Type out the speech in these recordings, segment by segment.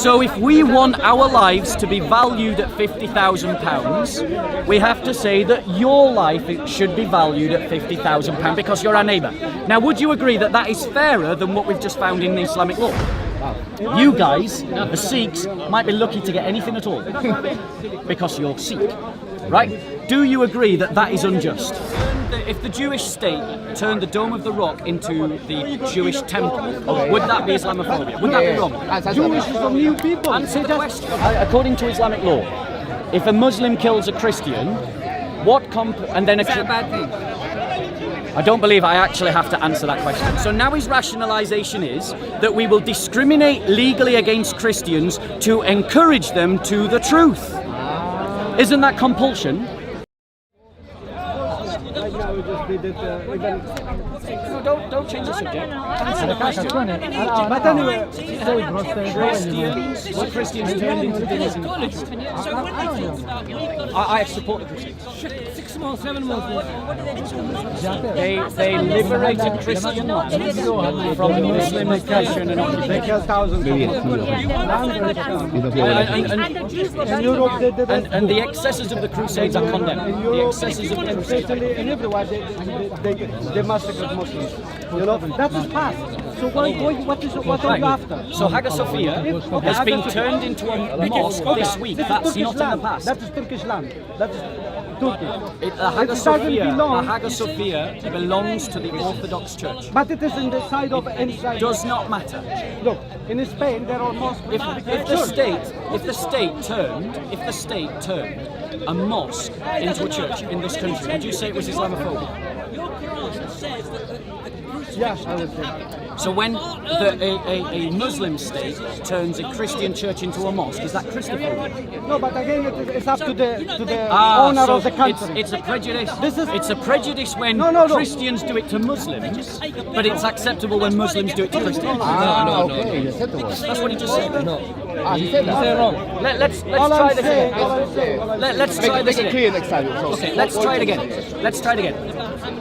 So if we want our lives to be valued at £50,000, we have to say that your life should be valued at £50,000 because you're our neighbour. Now, would you agree that that is fairer than what we've just found in the Islamic law? You guys, the Sikhs, might be lucky to get anything at all because you're Sikh, right? Do you agree that that is unjust? If the Jewish state turned the Dome of the Rock into the Jewish temple, would that be Islamophobia? Would that be wrong? Jewish is a new people. Answer the question. According to Islamic law, if a Muslim kills a Christian, and then Is that a bad thing? I don't believe I actually have to answer that question. So now his rationalisation is that we will discriminate legally against Christians to encourage them to the truth. Isn't that compulsion? No, don't change the subject. Answer the question. But anyway, Christians, what Christians turned into things in the past. I support the Christians. 6 months, 7 months. They liberated Christian lands from Muslim oppression and occupation. And the excesses of the Crusades are condemned. The excesses of the Crusades. And everywhere they massacred Muslims. You know, that is past. So what are you after? So Hagia Sophia has been turned into a mosque this week. That's not in the past. That is Turkish land. That is Turkey. The Hagia Sophia belongs to the Orthodox Church. But it is in the side of inside. Does not matter. Look, in Spain there are mosques. If the state turned a mosque into a church in this country, would you say it was Islamophobia? Yes, I would say. So when a Muslim state turns a Christian church into a mosque, is that Christophobia? No, but again, it's up to the owner of the country. It's a prejudice. It's a prejudice when Christians do it to Muslims, but it's acceptable when Muslims do it to Christians. Okay. That's what he just said. No. He said that. Wrong. Let's try this again. Let's try this Make it clear again. next time. Okay, let's try it again. Let's try it again.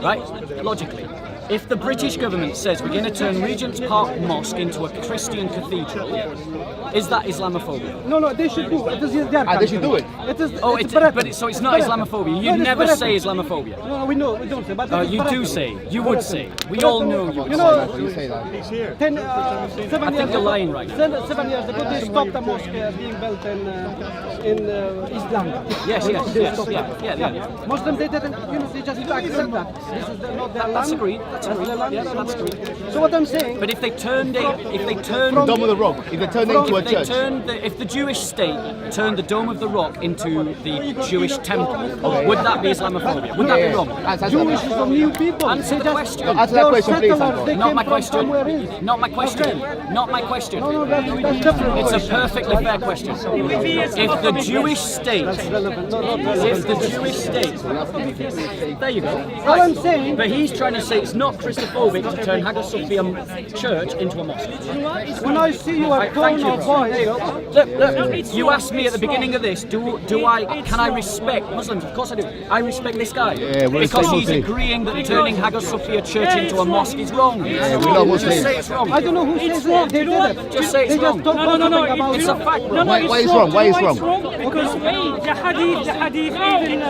Right? Logically. If the British government says we're going to turn Regent's Park Mosque into a Christian cathedral, is that Islamophobia? No, they should do it. It is their country. They should do it. So it's not Islamophobia. You never say Islamophobia. No, we don't say. But you do say. You would say. We all know you would You know, You say that. 7 I years think you're lying right now. 7 years ago, they stopped a mosque being built in East London. Yes. Muslims, they didn't, they just accept that. This is not their land. That's agreed. That's agreed. So what I'm saying. But if they turned Dome of the Rock. If they turn it into a church. If the Jewish state turned the Dome of the Rock into the Jewish temple, would that be Islamophobia? Would that be wrong? Jewish is a new people. Answer the question. Answer that question, please. Not my question. Not my question. Not my question. No, that's different. It's a perfectly fair question. If the Jewish state, there you go. All I'm saying. But he's trying to say it's not Christophobic to turn Hagia Sophia Church into a mosque. When I see your tone of voice. Look, you asked me at the beginning of this, can I respect Muslims? Of course I do. I respect this guy. Because he's agreeing that turning Hagia Sophia Church into a mosque is wrong. We know Muslims. Just say it's wrong. I don't know who says it. They did it. Just say it's wrong. No. It's a fact, bro. Why is wrong? Why is wrong? Because the hadith, even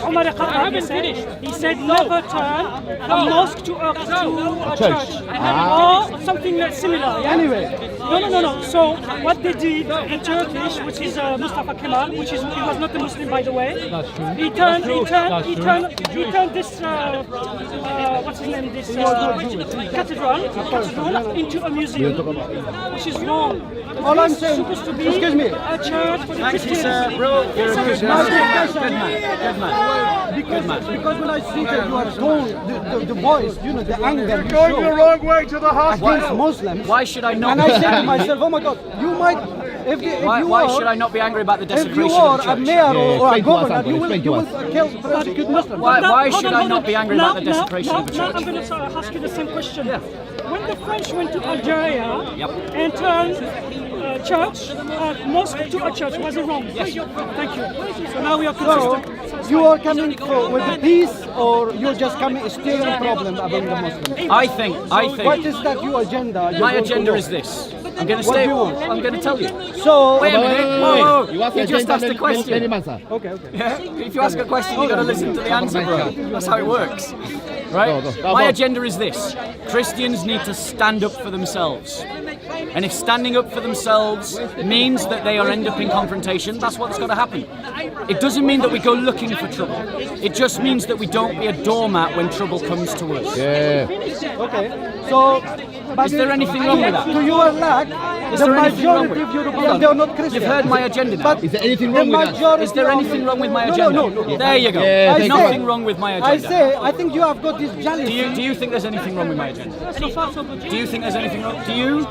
Umar al-Khattab said, he said never turn a mosque to a church. Or something that's similar. Yeah? Anyway. No. So what they did in Turkish, which is Mustafa Kemal, he was not a Muslim by the way. He turned this what's his name? This cathedral into a museum, which is wrong. All I'm saying, supposed to be excuse me. a church for the Thank you, Christians. sir. Bro, you're a good man. Good man. Because when I see that you are tone, the voice, the anger you Going show the wrong way to the hospital. against Muslims. Why should I not And be I say to angry? myself, oh my God, you might, Why should I not be angry about the if you desecration are of the a church? mayor or a explain to us, governor, Uncle, you will explain to kill, persecute Muslims. Why should I not be angry about the desecration of the Now I'm church? going to ask you the same question. Yeah. When the French went to Algeria Yep. and turned mosque to a church, was it wrong? Yes. Thank you. So now we are consistent. So, you are coming with the peace, or you're just coming steering problem among the Muslims? I think What is that your agenda? my agenda is this. I'm going to What stay. do you want? I'm going to tell you. So, Wait a minute. Whoa, whoa. You ask You a just gentleman, asked a let him question. answer. okay. Yeah? If you ask a question, you got to listen to the answer, bro. That's how it works. Right? Go. My agenda is this: Christians need to stand up for themselves. And if standing up for themselves means that they are end up in confrontation, that's what's got to happen. It doesn't mean that we go looking for trouble. It just means that we don't be a doormat when trouble comes to us. Yeah. Okay. So, but Is there anything wrong with that? To your luck, Is the there anything wrong majority with- of Hold Europeans, on. they are not Christians. You've heard my agenda now. But Is there anything the wrong with that? majority Is there of- anything wrong with my No, agenda? no. There you go. Yeah, There's thank you. nothing wrong with my I agenda. say, I think you have got this jealousy. Do you think there's anything wrong with my agenda? So far, so good. Do you think there's anything wrong? Do you?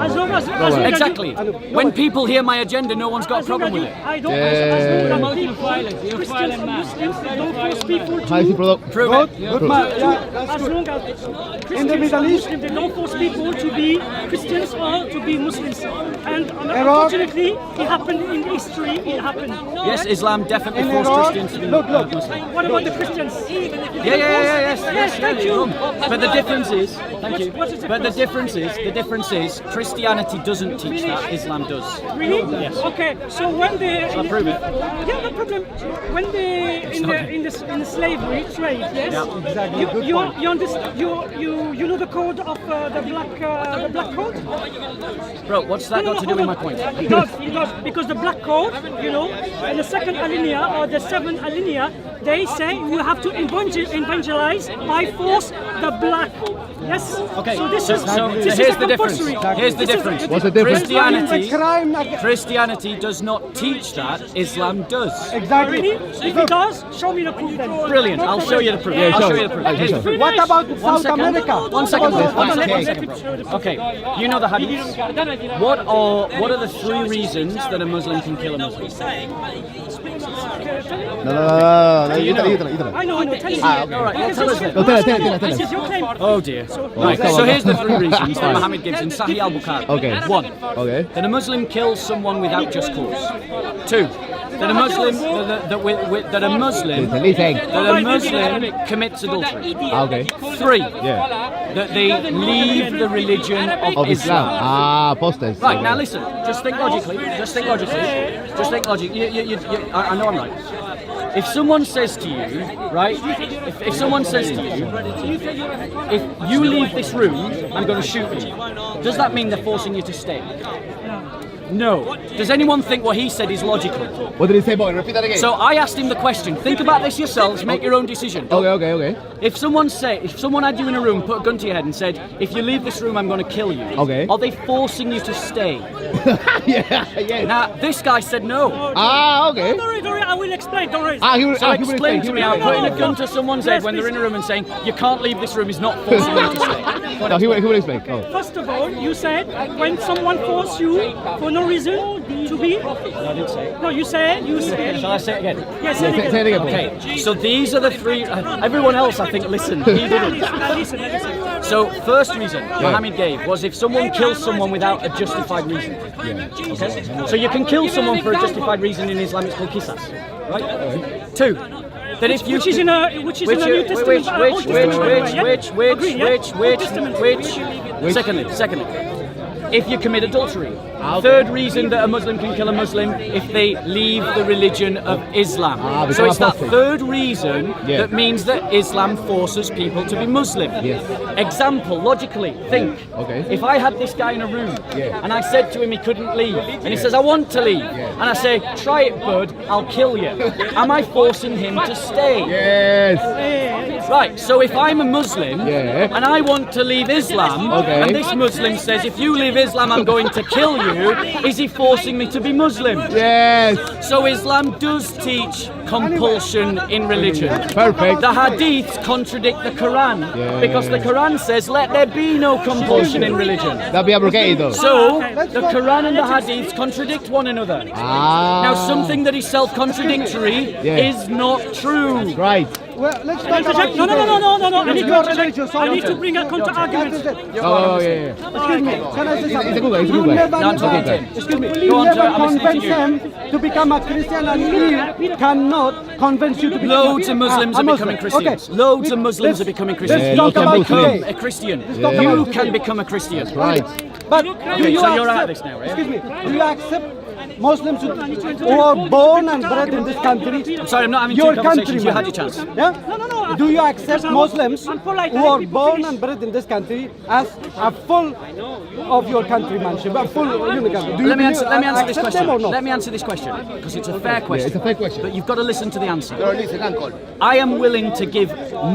As long as Exactly. When people hear my agenda, no one's got a problem with it. I don't. As long as people, Christians and Muslims, don't force people How is it, to. brother? Prove Good, it. good man. Yeah, that's As good. long as In the Christians Middle and East- Muslims, they don't force people to be Christians or to be Muslims. And Iraq- unfortunately, it happened in history. It happened. Yes, Islam definitely In forced Iraq, Christians to be look. Muslim. What about the Christians? Yes, thank you. But the difference is, thank you. What's the But the difference? difference is, Christianity doesn't teach that. Islam does. Really? Yes. Okay. So when they Shall I prove it? Yeah, no problem. When they in the slavery trade, yes. Yeah. Exactly. You understand? You know the code of the black code? Bro, what's that got to do with my point? It does, because the black code, in the second alinea or the seventh alinea, they say you have to evangelize by force the black. Yes. Okay, So this so is here's a the difference. compulsory. Here's the This is- difference. What's the difference? Christianity, It's a crime against- Christianity does not teach that. Islam does. Exactly. Really? If it does, show me the proof then. Brilliant. I'll show you the proof. Yeah, I'll show show it. you the proof. Yeah, Here's show the proof. What about One South second. America? One second. What about One South second. America? Okay, you know the hadith. What are the three reasons that a Muslim can kill a Muslim? No. You know. I know. Tell me. All right, well, tell us then. No, tell us. This is your claim. Oh dear. Right, come so on. here's the three reasons that Muhammad gives in Sahih al-Bukhari. Okay. One, Okay. that a Muslim kills someone without just cause. Two, that a Muslim that a Muslim Listen. that a Muslim commits adultery. Okay. Three, Yeah. that they leave the religion Of Islam. Apostles. Right, now listen, just think logically. I know I'm right. If someone says to you, right, if someone says to you, if you leave this room, I'm going to shoot you, does that mean they're forcing you to stay? No. Does anyone think what he said is logical? What did he say, boy? Repeat that again. So I asked him the question. Think about this yourselves. Make your own decision. Okay. If someone had you in a room, put a gun to your head and said, if you leave this room, I'm going to kill you. Okay. Are they forcing you to stay? Yeah. Now, this guy said no. Okay. Don't worry, I will explain. Don't worry. He will So explain. explain to me how No, putting no, a gun to someone's head when they're in a room and saying, you can't leave this room is not forcing them to stay. No, he will explain. Oh. First of all, you said when someone forces you for no reason to be. No, I didn't say it. No, you said. Shall I say it again? Yes, Say it again, boy. Okay, so these are the three. Everyone else, I think, listened. He didn't. Listen. So, first reason Muhammad gave was if someone kills someone without a justified reason. Okay? So you can kill someone for a justified reason in Islam, it's called qisas. Right? Two, that if you Which is in a New Testament. Old Testament, yeah? Secondly, if you commit adultery. Third reason that a Muslim can kill a Muslim if they leave the religion of Islam. So it's that apostate. third reason that means that Islam forces people to be Muslim. Yes. Example, logically, think. Okay. If I had this guy in a room and I said to him he couldn't leave, and he says, I want to leave, and I say, try it, bud, I'll kill you. Am I forcing him to stay? Yes. Right, so if I'm a Muslim and I want to leave Islam, Okay. and this Muslim says, if you leave Islam, I'm going to kill you, is he forcing me to be Muslim? Yes. So Islam does teach compulsion in religion. Perfect. The hadiths contradict the Quran because the Quran says, let there be no compulsion in religion. That'll be abrogated though. So the Quran and the hadiths contradict one another. Now something that is self-contradictory is not true. Right. Well, let's talk about No. I need Your to religion, I need to bring a counter argument. Oh, yeah. Excuse me, can I say He's something? a good guy, he's a You good guy. never, No, I'm talking to him. excuse me, Go you on, never I'm listening to convince them to become a Christian, and he cannot convince you to become Loads of Muslims are becoming Christians. Okay. Loads of Muslims are becoming Christians. Let's You talk can about become today. a Christian. talk You about can today. become a Christian. Right. But Okay, do you so you're out of accept, this now, right? excuse me, do you accept Muslims who are born and bred in this country? I'm sorry, I'm not having Your two conversations. You countrymen. had your chance. Yeah? No. Do you accept I'm- Muslims I'm polite, who I let are people born finish. and bred in this country as a full of your countrymanship, a full unity? Do you Let me answer believe- this accept question. them or not? Let me answer this question because it's a fair question. it's a fair question. But you've got to listen to the answer. Pero listen, uncle. I am willing to give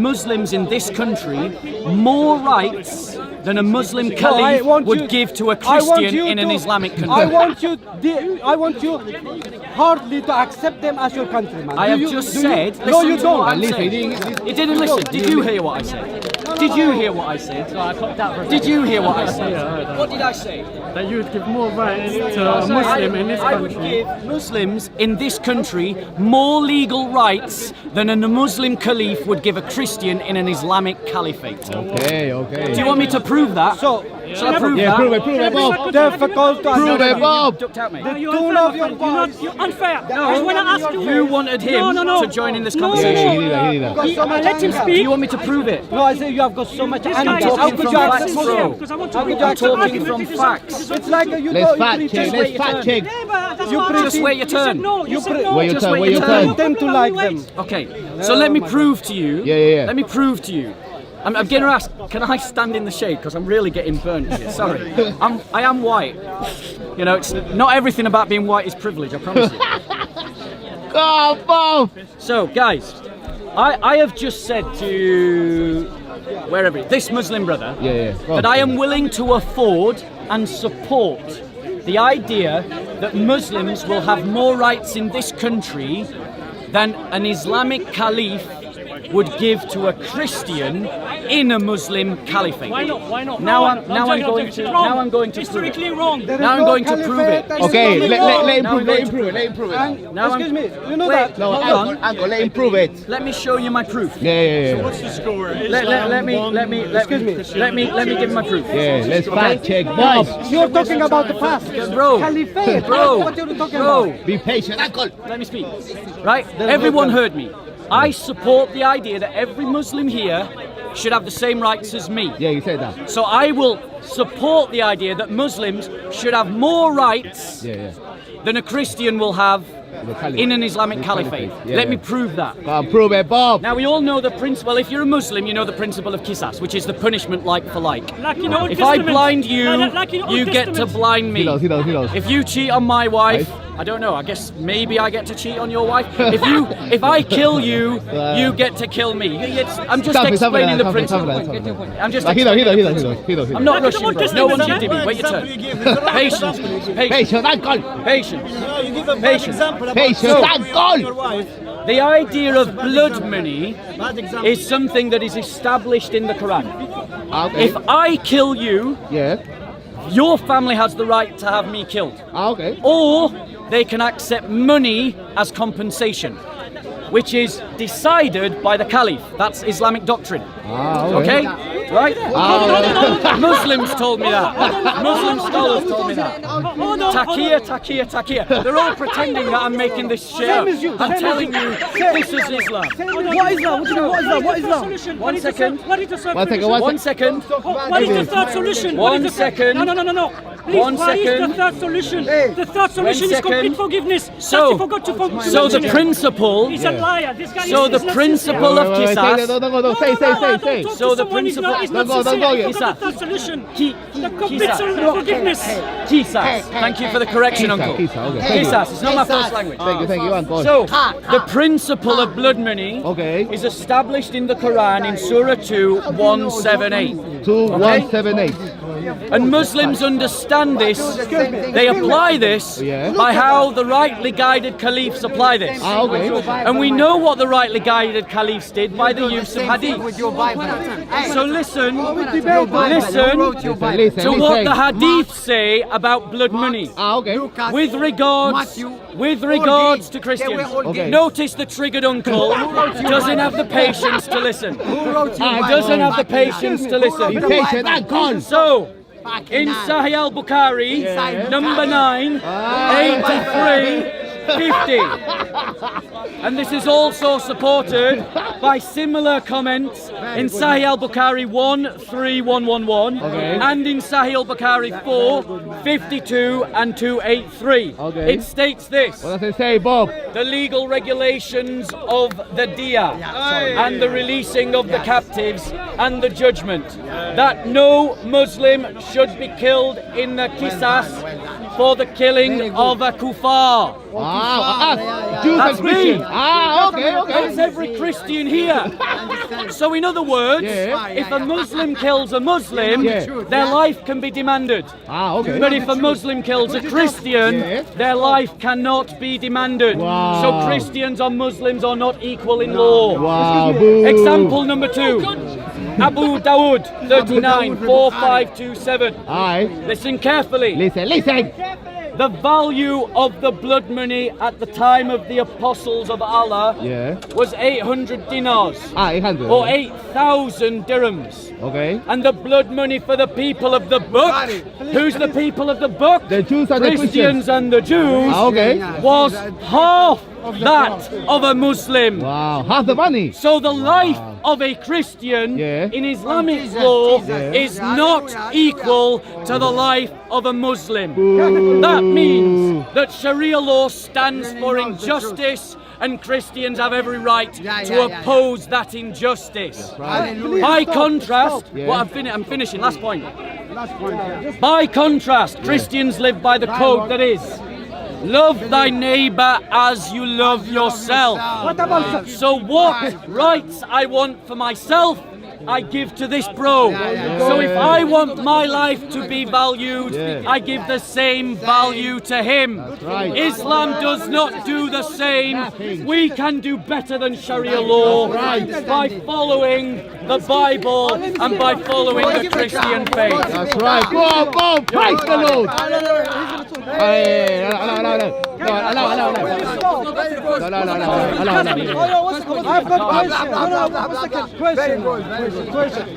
Muslims in this country more rights than a Muslim No, I caliph want would you- give to a I want Christian you in an to- Islamic country. I want you hardly to accept them as your countryman. I Do have you- just do you- said. No, listen you to what don't. I'm saying. You didn't listen. Did you hear what I said? Did you hear what I said? Did you hear what I said? What did I say? That you would give more rights to a Muslim in this I would country. give Muslims in this country more legal rights than a Muslim caliph would give a Christian in an Islamic caliphate. Okay, okay. Do you want me to prove that? So, Shall I prove Yeah, that? prove it, Bob. difficult to Prove understand. it, Bob. Ducked out, mate. You're tune unfair, of my your friend. voice. You're unfair. I want to ask you. You wanted him No. to join in this No, conversation. Yeah, he did that, he did that. Got so much Let him anger. Do speak. you want me to prove it? No, I say you have got so much This anger. guy is How talking could from you facts, accept bro. Muslim? Because I want How to could you I'm accept talking Muslim? from facts. It's like you Let's don't fact preach check, it. let's fact check. Yeah, but that's You what preach- Just wait your You said turn. no. You said no. Wait your Just turn, wait wait your your turn. turn. Them to like them. Okay, so let me prove to you. Yeah. Let me prove to you. I'm going to ask, can I stand in the shade? Because I'm really getting burnt here. Sorry. I am white. You know, it's not everything about being white is privilege, I promise you. Go, Bob. So, guys, I have just said to wherever this Muslim brother Yeah. Go that on. I am willing to afford and support the idea that Muslims will have more rights in this country than an Islamic caliph would give to a Christian in a Muslim caliphate. Why not? Now I'm It's going to prove it. historically wrong. There is Now I'm no going to prove it. caliphate. Okay, let him Now prove I'm it, going let him to prove it, let him prove it. And, Now I'm- excuse me, you know Wait. that? No, Hold uncle, on. uncle, let him prove it. Let me show you my proof. Yeah. Let me give my proof. Yeah, let's fact check, Bob. You're talking about the past. Bro. Caliphate. Bro. What are you talking Bro. about? Be patient, uncle. Let me speak. Right? Everyone heard me. I support the idea that every Muslim here should have the same rights as me. Yeah, you said that. So I will support the idea that Muslims should have more rights Yeah. than a Christian will have The caliph. in an Islamic The caliphate. caliphate, yeah, Let me yeah. prove that. Go on, prove it, Bob. Now we all know the principle. If you're a Muslim, you know the principle of qisas, which is the punishment like for like. Like in Old If I Testament. blind you, Like in Old you get to Testament. blind me. He knows. If you cheat on my wife, Right. I don't know. I guess maybe I get to cheat on your wife. If I kill you, you get to kill me. I'm just explaining the principle. I'm just He explaining knows. the principle. I'm not Like in rushing, Old bro. No Testament, one should huh? do me. Wait your turn. Patience, please. Patient, uncle. Patience. You give a bad Patience. example about Patient, your uncle. wife. The idea of blood money Bad example. is something that is established in the Quran. Okay. If I kill you, Yeah. your family has the right to have me killed. Okay. Or they can accept money as compensation, which is decided by the caliph. That's Islamic doctrine. Okay? Right? Muslims told me that. Muslim scholars told me that. Hold on. Takia. They're all pretending that I'm making this shit up. Same as you, I'm same as telling you. you, this is Islam. What is that? What do you mean? What is that? What is that? Solution. One second. What is the third One second, solution? One second. What is the third solution? What One is the third- second. No. Please, One what is second. the third solution? Hey. The third solution is second. complete forgiveness. So- He forgot to So the mention it. principle. He's a liar. This guy So is the not principle sincere. of Wait, qisas. no, say. So the principle- Is Don't not go, sincere. don't go, He forgot Kisa. the third solution. Ki- The complete Kisa. forgiveness. Qisas. Thank you for the correction, Kisa, Uncle. Kisa, okay. Qisas. It's not my first language. Thank you, uncle. So, the principle of blood money Okay. is established in the Quran in Surah 2, 178. 2178. And Muslims understand this, they apply this Yeah. by how the rightly guided caliphs apply this. Okay. And we know what the rightly guided caliphs did by the use of hadith. So listen to what the hadith say about blood money. Okay. With regards to Christians. Okay. Notice the triggered uncle doesn't have the patience to listen. Doesn't have the patience to Be listen. patient, uncle. So, in Sahih al-Bukhari, number 9, 83, 50. And this is also supported by similar comments in Sahih al-Bukhari 13111 and in Sahih al-Bukhari 452 and 283. Okay. It states this: What does it say, Bob? the legal regulations of the diya and the releasing of the captives and the judgment, that no Muslim should be killed in the qisas for the killing of a kuffar. Jews That's and Christians. me. Okay. That's every Christian here. So in other words, if a Muslim kills a Muslim, their life can be demanded. Okay. But if a Muslim kills a Christian, their life cannot be demanded. Wow. So Christians or Muslims are not equal in law. Wow, boo. Example number 2. Abu Dawood 394527. Alright. Listen carefully. Listen. The value of the blood money at the time of the apostles of Allah was 800 dinars 800. or 8,000 dirhams. Okay. And the blood money for the people of the book, who's the people of the book? The Jews and the Christians. Christians and the Jews, Okay. was half that of a Muslim. Wow. Half the money. So the life of a Christian in Islamic law is not equal to the life of a Muslim. That means that Sharia law stands for injustice, and Christians have every right to oppose that injustice. By contrast, I'm finishing, last point. By contrast, Christians live by the code that is, love thy neighbor as you love yourself. So what rights I want for myself, I give to this bro. So if I want my life to be valued, I give the same value to him. Islam does not do the same. We can do better than Sharia law by following the Bible and by following the Christian faith. That's right. Bob. Praise the Lord.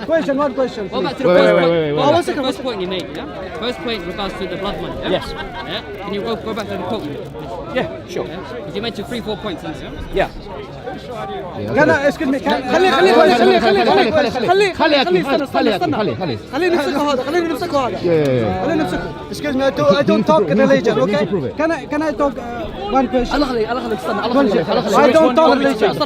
Question, one question. Well, back to the first point you made, yeah? First point in regards to the blood money, yeah? Yes. Yeah? Can you go back to the quote? Yeah, sure. Because you mentioned 3-4 points in this, yeah? Yeah. اسكت خليه نمسكه هذا خليه نمسكه. Excuse me, I don't talk religion, okay? Can I talk one question? I don't talk religion.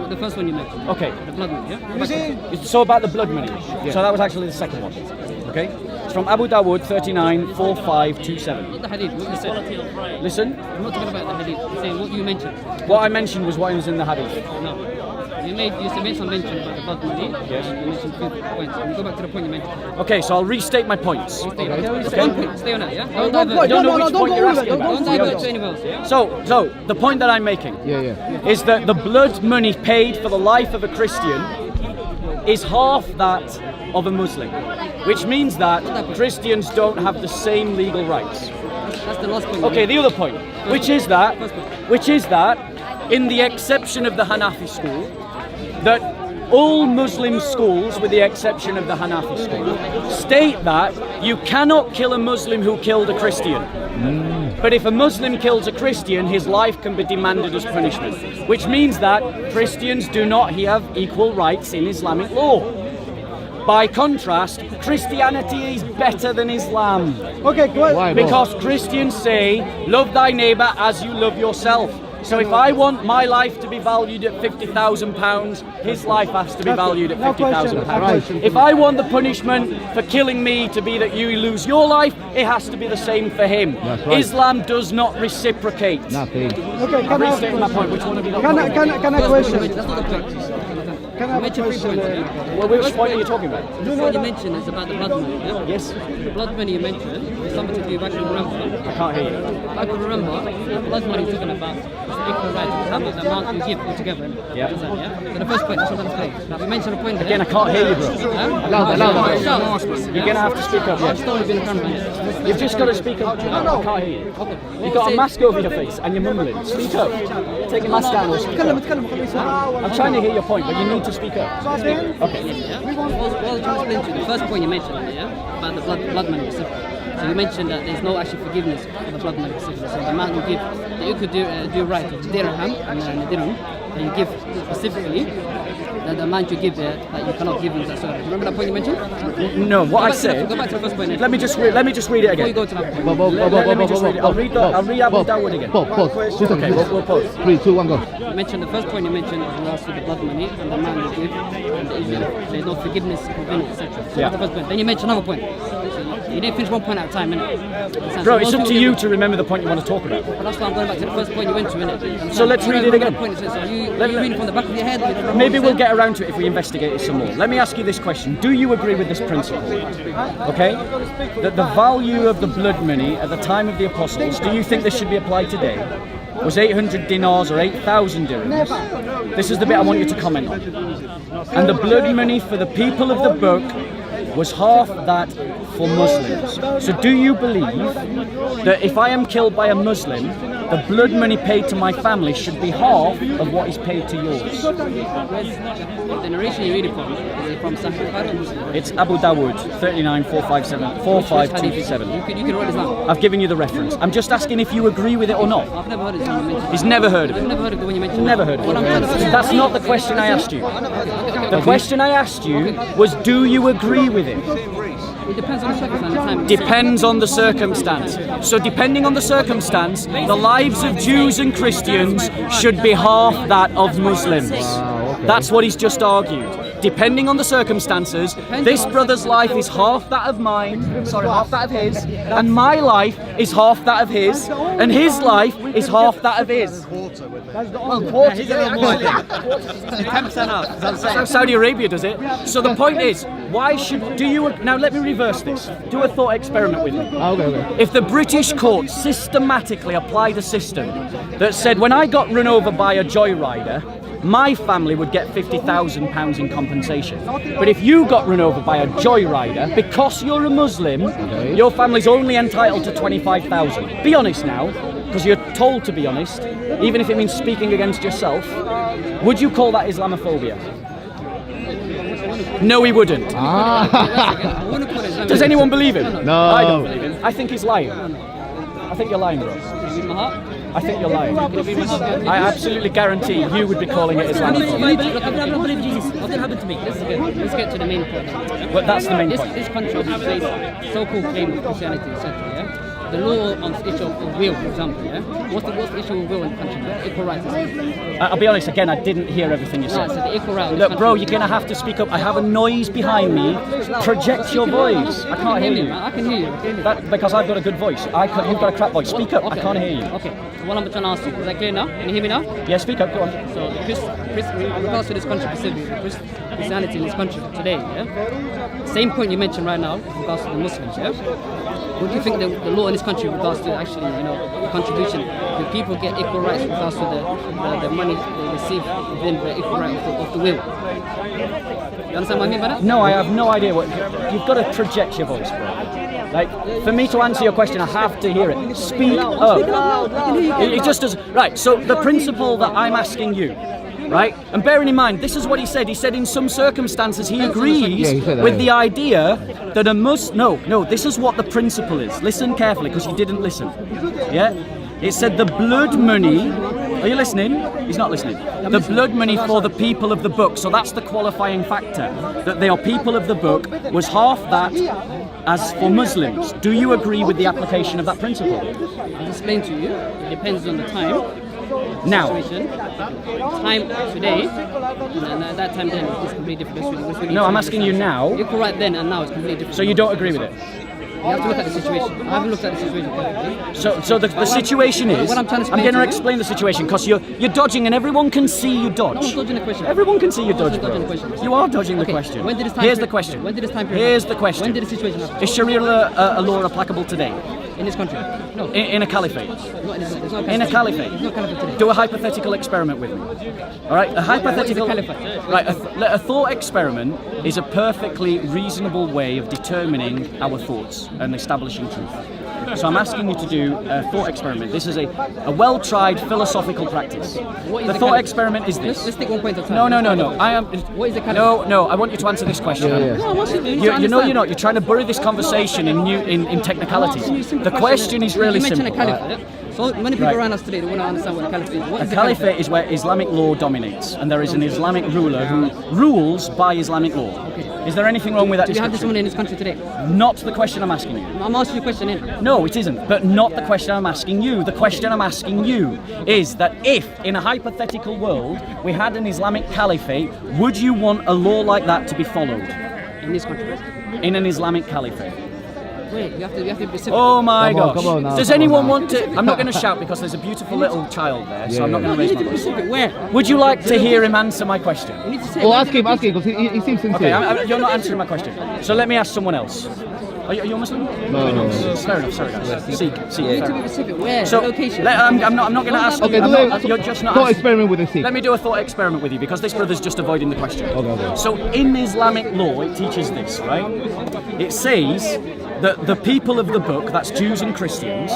The first one you mentioned. Okay. The blood money, yeah? You see, So about the blood money. So that was actually the second one. Okay? It's from Abu Dawood 394527. Not the hadith, what you said. Listen, I'm not talking about the hadith. I'm saying what you mentioned. what I mentioned was what was in the hadith. No. You made some mention about the blood money. Yes. You mentioned 3 points. Can you go back to the point you mentioned? Okay, so I'll restate my points. Stay on point. Stay on that, yeah? Don't one point. divert. Don't know which point you're asking about. Don't divert to anyone else, yeah? So the point that I'm making is that the blood money paid for the life of a Christian is half that of a Muslim, which means that Christians don't have the same legal rights. That's the last point. Okay, the other point, which is that in the exception of the Hanafi school, that all Muslim schools, with the exception of the Hanafi school, state that you cannot kill a Muslim who killed a Christian. But if a Muslim kills a Christian, his life can be demanded as punishment, which means that Christians do not have equal rights in Islamic law. By contrast, Christianity is better than Islam. okay, Because Christians say, love thy neighbour as you love yourself. So if I want my life to be valued at £50,000, his life has to be valued at £50,000. If I want the punishment for killing me to be that you lose your life, it has to be the same for him. Islam does not reciprocate. Nothing. Okay, I'm restating my point. Which one have you got? can I question? That's not the point. Can I You mentioned 3 points, yeah? Well, which point are you talking about? The one you mentioned is about the blood money, yeah? Yes. The blood money you mentioned is something to do, if I can remember. I can't hear you. If I can remember, blood money is talking about equal rights, the amount you give altogether. Yeah. Yeah? So the first point, that's what I'm saying. Now, we mentioned a point there. Again, I can't hear you, bro. Louder. You're going to have to speak up. I'm still being camera. You've just got to speak up. I can't hear you. Okay. You've got a mask over your face and you're mumbling. Speak up. Take your mask down or speak up. I'm trying to hear your point, but you need to speak up. Okay. Yeah? Well, to explain to you, the first point you mentioned, yeah? About the blood money. So So you mentioned that there's no actual forgiveness for the blood money specifically. So the amount you give, that you could do right of the dirham and the dirham, that you give specifically, that the amount you give there, that you cannot give in that sort. Remember that point you mentioned? No, what I said. Go back to the first point. Let me just read it again. Before you go to that point. Let me just read it. I'll read Abu Dawud again. Okay, we'll pause. 3, 2, 1, go. You mentioned the first point you mentioned was regards to the blood money and the amount you give and the issue. There's no forgiveness, repentance, etc. So that's the first point. Then you mentioned another point. So you didn't finish one point at a time, innit? Bro, it's up to you to remember the point you want to talk about. But that's why I'm going back to the first point you went to, innit? So let's read it again. So are you reading from the back of your head? Maybe we'll get around to it if we investigate it some more. Let me ask you this question. Do you agree with this principle? Okay? That the value of the blood money at the time of the apostles, do you think this should be applied today? Was 800 dinars or 8,000 dirhams? This is the bit I want you to comment on. And the blood money for the people of the book was half that for Muslims. So do you believe that if I am killed by a Muslim, the blood money paid to my family should be half of what is paid to yours? The narration you read it from, is it from Sahih Bukhari or Muslim? It's Abu Dawud, 4527. You can write this down. I've given you the reference. I'm just asking if you agree with it or not. I've never heard it when you mentioned it. He's never heard of I've it. never heard of it when you mentioned it. Never heard of What I'm trying to it. say- That's not the question I asked you. The question I asked you was, do you agree with it? It depends on the circumstance. Depends on the circumstance. So depending on the circumstance, the lives of Jews and Christians should be half that of Muslims. That's what he's just argued. Depending on the circumstances, this brother's life is half that of mine, half that of his, and my life is half that of his, and his life is half that of his. Well, quarter. 10% off. That's how Saudi Arabia does it. So the point is, now let me reverse this. Do a thought experiment with me. Okay. If the British court systematically applied a system that said when I got run over by a joyrider, my family would get £50,000 in compensation. But if you got run over by a joyrider, because you're a Muslim, your family's only entitled to 25,000. Be honest now, because you're told to be honest, even if it means speaking against yourself. Would you call that Islamophobia? No, he wouldn't. Does anyone believe him? No. I don't believe him. I think he's lying. I think you're lying, bro. I think you're lying. I absolutely guarantee you would be calling it Islamophobia. I don't believe Jesus. What did happen to me? Let's get to the main point. But that's the main point. This country plays so-called claim of Christianity, etc. Yeah? The law on the issue of will, for example, yeah? What's the issue of will in the country? Equal rights. I'll be honest, again, I didn't hear everything you said. So the equal right. Look, bro, you're going to have to speak up. I have a noise behind me. Project your voice. I can't hear you. I can hear you. Because I've got a good voice. You've got a crap voice. Speak up. I can't hear you. Okay. So what I'm trying to ask you, is that clear now? Can you hear me now? Yeah, speak up. Go on. So, in regards to this country specifically, Christianity in this country today, yeah? Same point you mentioned right now, in regards to the Muslims, yeah? What do you think the law in this country in regards to actually, the contribution? Do people get equal rights in regards to the money they receive within the equal right of the will? You understand what I mean by that? No, I have no idea what. You've got to project your voice, bro. Like, for me to answer your question, I have to hear it. Speak up. It just does. Right, so the principle that I'm asking you, right? And bearing in mind, this is what he said. He said in some circumstances he agrees with the idea that No, this is what the principle is. Listen carefully, because you didn't listen. Yeah? It said the blood money. Are you listening? He's not listening. The blood money for the people of the book. So that's the qualifying factor. That they are people of the book was half that as for Muslims. Do you agree with the application of that principle? I'll explain to you. It depends on the time. Now, Situation. Time today, and at that time then it's completely different. It's really no, I'm asking you now. Equal right then and now it's completely different. So you don't agree with it? You have to look at the situation. I haven't looked at the situation perfectly. So the situation is, What I'm trying to I'm explain going to to you- explain the situation because you're dodging and everyone can see you dodge. I'm not dodging the question. Everyone can see you I'm dodge, not dodging the bro. question. You are dodging the Okay, question. when did this time Here's period- the question. when did this time period Here's happen? the question. When did the situation happen? Is Sharia law applicable today? In this country? No. In a caliphate? Not in this country. It's not In a caliphate? It's not caliphate today. Do a hypothetical experiment with me. All right, a hypothetical. What is a caliphate? Right, a thought experiment is a perfectly reasonable way of determining our thoughts and establishing truth. So I'm asking you to do a thought experiment. This is a well-tried philosophical practice. What is The the thought caliphate? experiment is this. Let's take one point at a time. No. I am. What is the caliphate? No. I want you to answer this question. No, I'm asking you. You know you're not. You're trying to bury this conversation in technicalities. The question is really you mentioned simple. a caliphate. So many people around us today, they want to understand what a caliphate is. What A is the caliphate is where Islamic law dominates, and there is an Islamic ruler who rules by Islamic law. Is there anything wrong with that Do we have this description? one in this country today? Not the question I'm asking you. I'm asking you a question in. No, it isn't. But not the question I'm asking you. The question I'm asking you is that if, in a hypothetical world, we had an Islamic caliphate, would you want a law like that to be followed? In this country. In an Islamic caliphate? Wait, you have to be specific. Oh my gosh. come on now, Does come on anyone now. want to... I'm not going to shout because there's a beautiful little child there, so I'm not going to You raise need my to be voice. specific. Where? Would you like to hear him answer my question? You need to say. Oh, ask him, because he seems sincere. Okay, you're not answering my question. So let me ask someone else. Are you a Muslim? No. Fair enough, sorry guys. Sikh, You need fair to be enough. specific. Where? So, Location. I'm not going to ask Okay, you. do You're just not thought asking- experiment with the Sikh. Let me do a thought experiment with you because this brother's just avoiding the question. Okay. So in Islamic law, it teaches this, right? It says that the people of the book, that's Jews and Christians,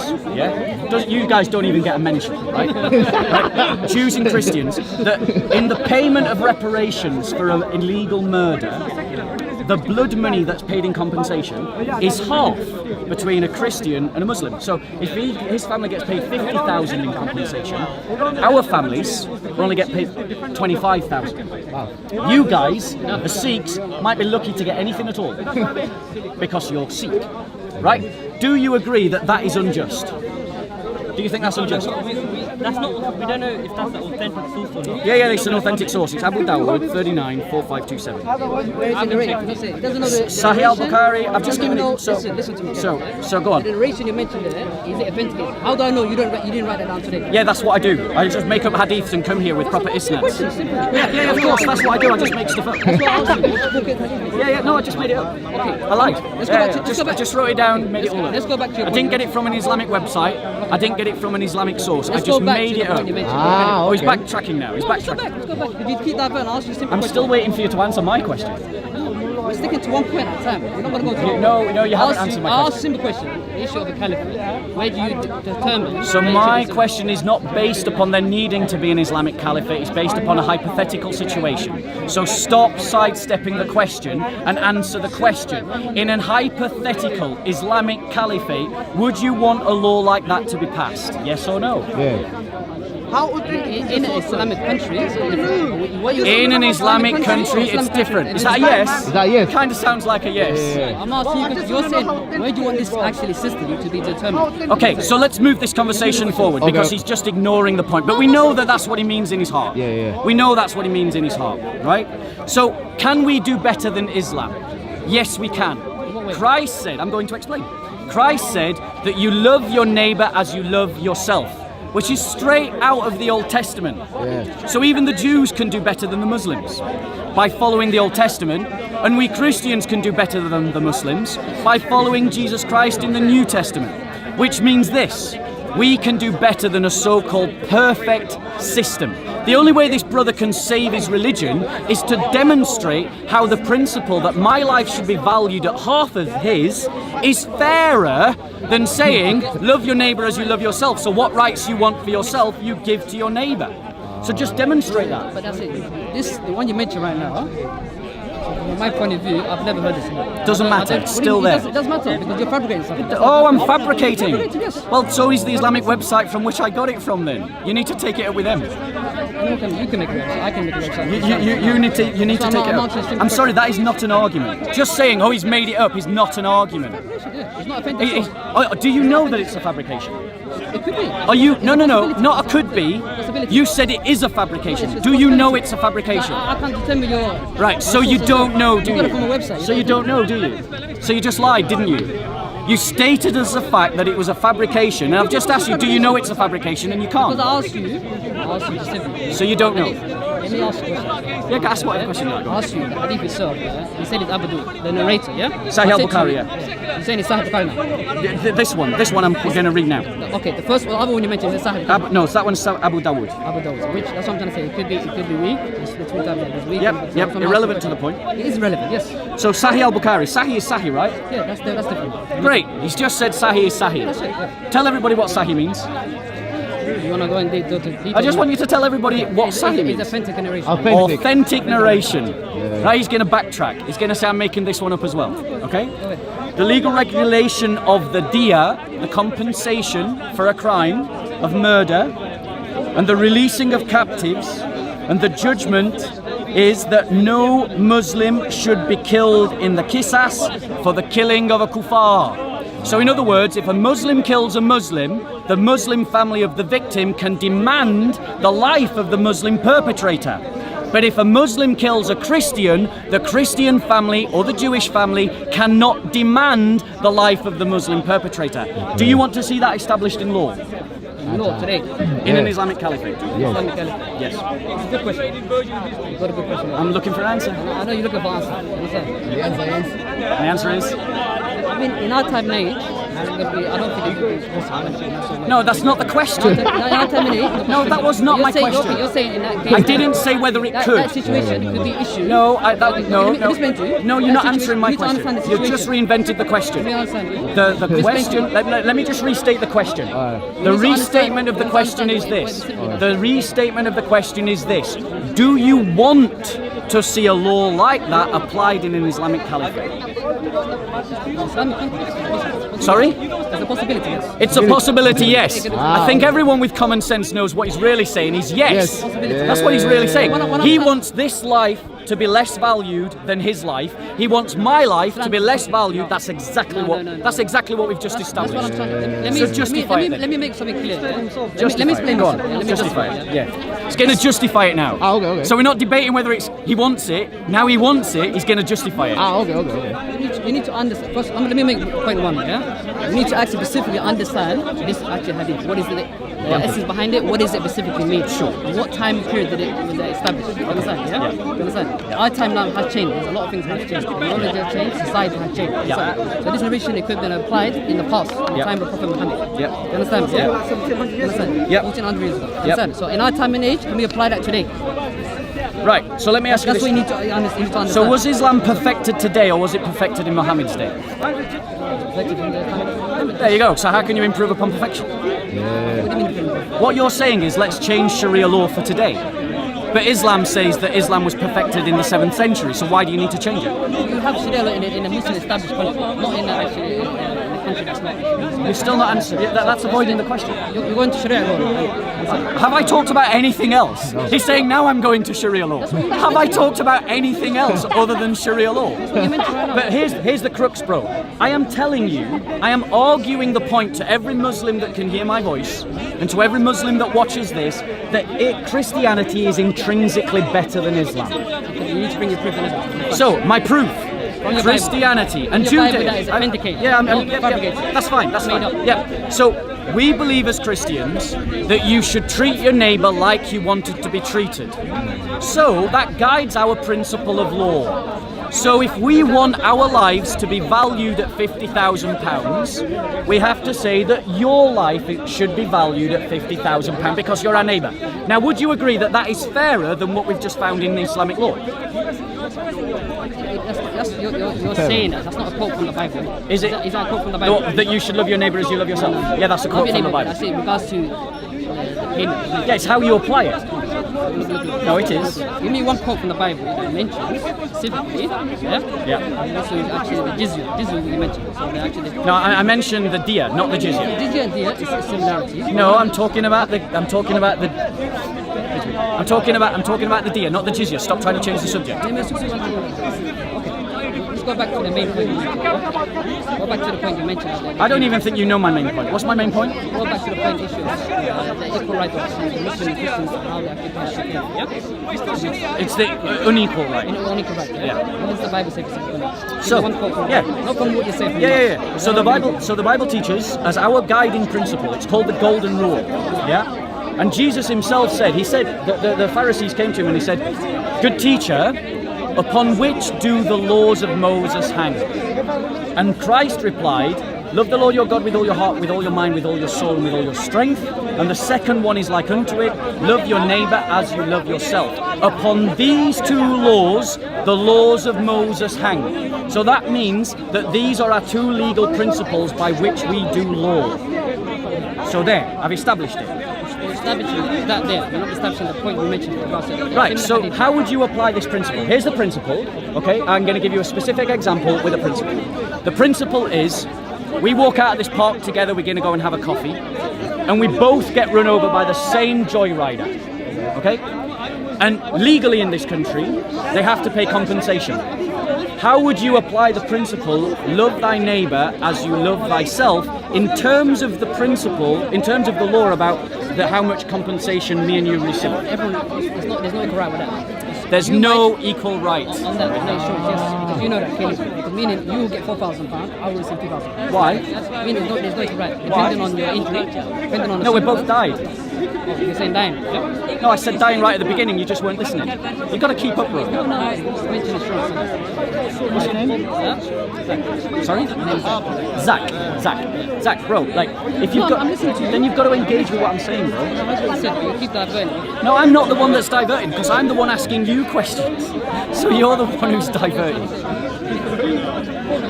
you guys don't even get a mention, right? Right? Jews and Christians, that in the payment of reparations for an illegal murder, the blood money that's paid in compensation is half between a Christian and a Muslim. So if his family gets paid 50,000 in compensation, our families will only get paid 25,000. You guys, the Sikhs, might be lucky to get anything at all because you're Sikh, right? Do you agree that that is unjust? Do you think that's unjust? That's not. We don't know if that's the authentic source or not. Yeah, it's an authentic source. It's Abu Dawud 394527. Where is it narrated? He doesn't know the Sahih al-Bukhari. I've just given it. So, listen to me. so go on. The narration you mentioned there, is it authentic? How do I know you didn't write that down today? Yeah, that's what I do. I just make up hadiths and come here with proper isnads. Yeah, of course, that's what I do. I just make stuff up. Yeah, no, I just made it up. Okay. I lied. Let's go back to- I just wrote it down, made it all up. Let's go back to your I didn't point. get it from an Islamic website. I didn't get it from an Islamic source. I Let's just go back made to it the up. point you mentioned. Oh, he's okay. backtracking now. He's Let's go backtracking. back. Let's go back. Did you keep that and ask you a simple I'm question? still waiting for you to answer my question. We're sticking to one point at a time. We're not going to go through. No, you haven't answered my I'll question. ask a simple question. The issue of a caliphate. Where do you determine? So where my it is? question is not based upon there needing to be an Islamic caliphate, it's based upon a hypothetical situation. So stop sidestepping the question and answer the question. In an hypothetical Islamic caliphate, would you want a law like that to be passed? Yes or no? Yeah. In an Islamic country, it's different. What you- In an Islamic country, Islamic it's different. country. Is that a yes? Is that a yes? Kind of sounds like a yes. I'm asking you because you're saying, where do you want this actually system to be determined? Okay, so let's move this conversation forward because Okay. he's just ignoring the point. But we know that that's what he means in his heart. Yeah. We know that's what he means in his heart, right? So, can we do better than Islam? Yes, we can. Christ said, I'm going to explain. Christ said that you love your neighbor as you love yourself, which is straight out of the Old Testament. So even the Jews can do better than the Muslims by following the Old Testament, and we Christians can do better than the Muslims by following Jesus Christ in the New Testament, which means this: we can do better than a so-called perfect system. The only way this brother can save his religion is to demonstrate how the principle that my life should be valued at half of his is fairer than saying, love your neighbor as you love yourself. So what rights you want for yourself, you give to your neighbor. So just demonstrate that. But that's it. The one you mentioned right now, from my point of view, I've never heard this before. Doesn't matter, it's still there. It doesn't matter because you're fabricating something. Oh, I'm fabricating. Yes. Well, so is the Islamic website from which I got it from then. You need to take it up with them. You can make a website. I can make a website. You need to So take it I'm up. answering simple I'm sorry, that is not an argument. Just saying, oh, he's made it up is not an argument. It's not offensive. Do you know that it's a fabrication? It could be. Are you? No, not a could be. You said it is a fabrication. Do you know it's a fabrication? I can't determine your. Right, so you don't know, do You got it from a you? website. So you don't know, do you? So you just lied, didn't you? You stated as a fact that it was a fabrication, and I've just asked you, do you know it's a fabrication, and you Because can't. I asked you specifically. So you don't know. Let me ask you a question. Yeah, ask whatever question you like. I asked you, the hadith itself, yeah? You said it's Abu, the narrator, yeah? Sahih I said al-Bukhari, to you- yeah. You're saying it's Sahih al-Bukhari now? This one I'm going to read now. Okay, the first one, the other one you mentioned is Sahih al-Bukhari. No, that one's Abu Dawud. Abu Dawud, which, that's what I'm trying to say. It could be weak. It's the two times that it's weak. Yep, That's what I'm irrelevant asking to the point. It is relevant, yes. So Sahih al-Bukhari. Sahih is Sahih, right? Yeah, that's different. Great. He's just said Sahih is Sahih. That's it, yeah. Tell everybody what Sahih means. You want to go and go to detail? I just want you to tell everybody what Sahih It's means. authentic narration. Authentic narration. Right, he's going to backtrack. He's going to say I'm making this one up as well. Okay? The legal regulation of the diya, the compensation for a crime of murder, and the releasing of captives, and the judgment is that no Muslim should be killed in the qisas for the killing of a kuffar. So in other words, if a Muslim kills a Muslim, the Muslim family of the victim can demand the life of the Muslim perpetrator. But if a Muslim kills a Christian, the Christian family or the Jewish family cannot demand the life of the Muslim perpetrator. Do you want to see that established in law? No, today. In an Islamic caliphate? Islamic caliphate. Yes. It's a good question. You've got a good question. I'm looking for an answer. I know you're looking for an answer. You understand? The answer is? I mean, in our time and age, I don't think it's possible. No, that's not the question. In our time and age, No, that was not my question. You're saying in that case, I didn't say whether it that could. situation could be issued. No, Let me explain to you. No, you're That not answering my situation- you need to question. understand the You've just situation. reinvented the question. Let me understand. The question, let me just restate the question. The restatement of the question is this. The restatement of the question is this. Do you want to see a law like that applied in an Islamic caliphate? Sorry? There's a possibility, yes. It's a possibility, yes. I think everyone with common sense knows what he's really saying is yes. That's what he's really saying. He wants this life to be less valued than his life. He wants my life to be less valued. That's exactly what we've just That's what I'm established. trying to... So justify it then. Let me make something clear. Yeah? Justify Let me explain it. Go on. this. Let me Justify it. it. Yeah. He's going to justify it now. Okay. So we're not debating whether he wants it. Now he wants it. He's going to justify it. Okay. You need to understand. First, let me make point one. Yeah, you need to actually specifically understand this actual hadith. What is the essence behind it? What does it specifically mean? Sure. What time period was it established? You understand? Yeah. You understand? Our time now has changed. There's a lot of things have changed. Knowledge has changed. Society has changed. Yeah. So this narration it could have been applied in the past, in the time of Prophet Muhammad. Yeah. You understand? Yeah. You understand? Yeah. 1400 years ago. You understand? So in our time and age, can we apply that today? Right. So let me ask you That's this. what you need to understand. So was Islam perfected today, or was it perfected in Muhammad's day? There you go. So how can you improve upon perfection? What you're saying is let's change Sharia law for today. But Islam says that Islam was perfected in the 7th century, so why do you need to change it? You have Sharia law in a Muslim established country, not in a country that's not. You're still not answering. That's avoiding the question. You're going to Sharia law. Have I talked about anything else? He's saying now I'm going to Sharia law. Have I talked about anything else other than Sharia law? But here's the crux, bro. I am telling you, I am arguing the point to every Muslim that can hear my voice and to every Muslim that watches this that Christianity is intrinsically better than Islam. You need to bring your proof in it. So my proof. your Christianity Bible. and From your Bible Judaism. that is authenticated. Yeah, Not fabricated. that's fine. That's Made fine. up. Yeah. So we believe as Christians that you should treat your neighbour like you wanted to be treated. So that guides our principle of law. So if we want our lives to be valued at £50,000, we have to say that your life should be valued at £50,000 because you're our neighbour. Now, would you agree that that is fairer than what we've just found in the Islamic law? You're saying that. That's not a quote from the Bible. Is it? Is that a quote from the Bible? That you should love your neighbour as you love yourself? Yeah, that's a quote from the Bible. That's in regards to the payment. Yeah, it's how you apply it. No, it is. Give me one quote from the Bible that mentions specifically, yeah? Yeah. And also actually the jizya you mentioned. So they actually... No, I mentioned the diya, not the jizya. Jizya and diya is a similarity. No, I'm talking about the diya, not the jizya. Stop trying to change the subject. Okay. Let's go back to the main point. Go back to the point you mentioned. I don't even think you know my main point. What's my main point? Go back to the point issue of the equal right of Muslims and Christians and how they actually yeah? It's the unequal right. Unequal right, yeah. What does the Bible say specifically? So, one quote from yeah. Not from what you say from Yeah. So the Bible teaches as our guiding principle. It's called the golden rule. Yeah. And Jesus himself said, the Pharisees came to him and he said, "Good teacher, upon which do the laws of Moses hang?" And Christ replied, "Love the Lord your God with all your heart, with all your mind, with all your soul, and with all your strength. And the second one is like unto it, love your neighbor as you love yourself. Upon these two laws, the laws of Moses hang." So that means that these are our two legal principles by which we do law. So there, I've established it. Establishing that there, you're not establishing the point we mentioned about it. Right, so how would you apply this principle? Here's the principle, okay? I'm going to give you a specific example with a principle. The principle is, we walk out of this park together, we're going to go and have a coffee, and we both get run over by the same joyrider, okay? And legally in this country, they have to pay compensation. How would you apply the principle, love thy neighbor as you love thyself, in terms of the principle, in terms of the law about how much compensation me and you receive? There's no equal right with that. There's no equal right. On that, no, sure, yes. Because you know that clearly. Because meaning you will get £4,000, I will receive £2,000. Why? Meaning there's no equal right. Depending on your injury, depending on the No, we both died. You're saying dying? Yeah? No, I said dying right at the beginning, you just weren't listening. You've got to keep up, bro. No, mention insurance. What's your name? Huh? Sorry? Zach, bro, like, if you've got, I'm listening to you. then you've got to engage with what I'm saying, bro. That's what you said, you keep diverting. No, I'm not the one that's diverting, because I'm the one asking you questions. So you're the one who's diverting.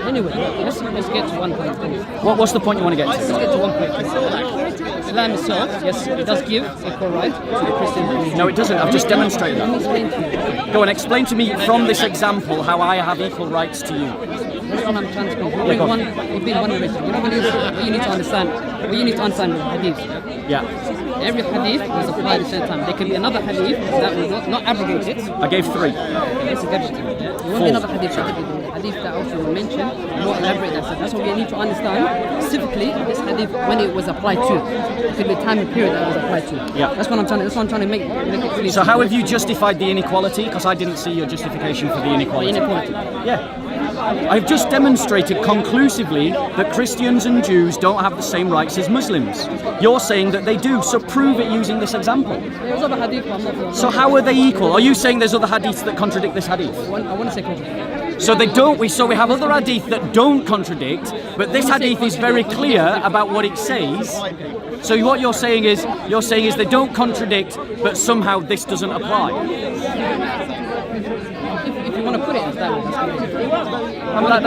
Anyway, let's get to one point. What's the point you want to get Let's to? get to one point. Islam itself, yes, it does give equal right to the Christian religion. No, it doesn't. I've just demonstrated Let me that. explain to you. Go and explain to me from this example how I have equal rights to you. That's what I'm trying to explain. Yeah, go on. You've been one religion. You know what you need to understand? What you need to understand is hadith. Yeah. Every hadith is applied at the same time. There can be another hadith that will not abrogate it. I gave 3. It's a gadget. You won't be another hadith that also will mention more elaborate that stuff. That's what we need to understand specifically this hadith when it was applied to. It could be a time and period that it was applied to. Yeah. That's what I'm trying to make it clear. So how have you justified the inequality? Because I didn't see your justification for the inequality. Inequality. Yeah. I've just demonstrated conclusively that Christians and Jews don't have the same rights as Muslims. You're saying that they do, so prove it using this example. There's other hadith, but I'm not. So how are they equal? Are you saying there's other hadiths that contradict this hadith? I want to say contradict. So they don't. So we have other hadith that don't contradict, but this hadith is very clear about what it says. So what you're saying is they don't contradict, but somehow this doesn't apply. If you want to put it as that way,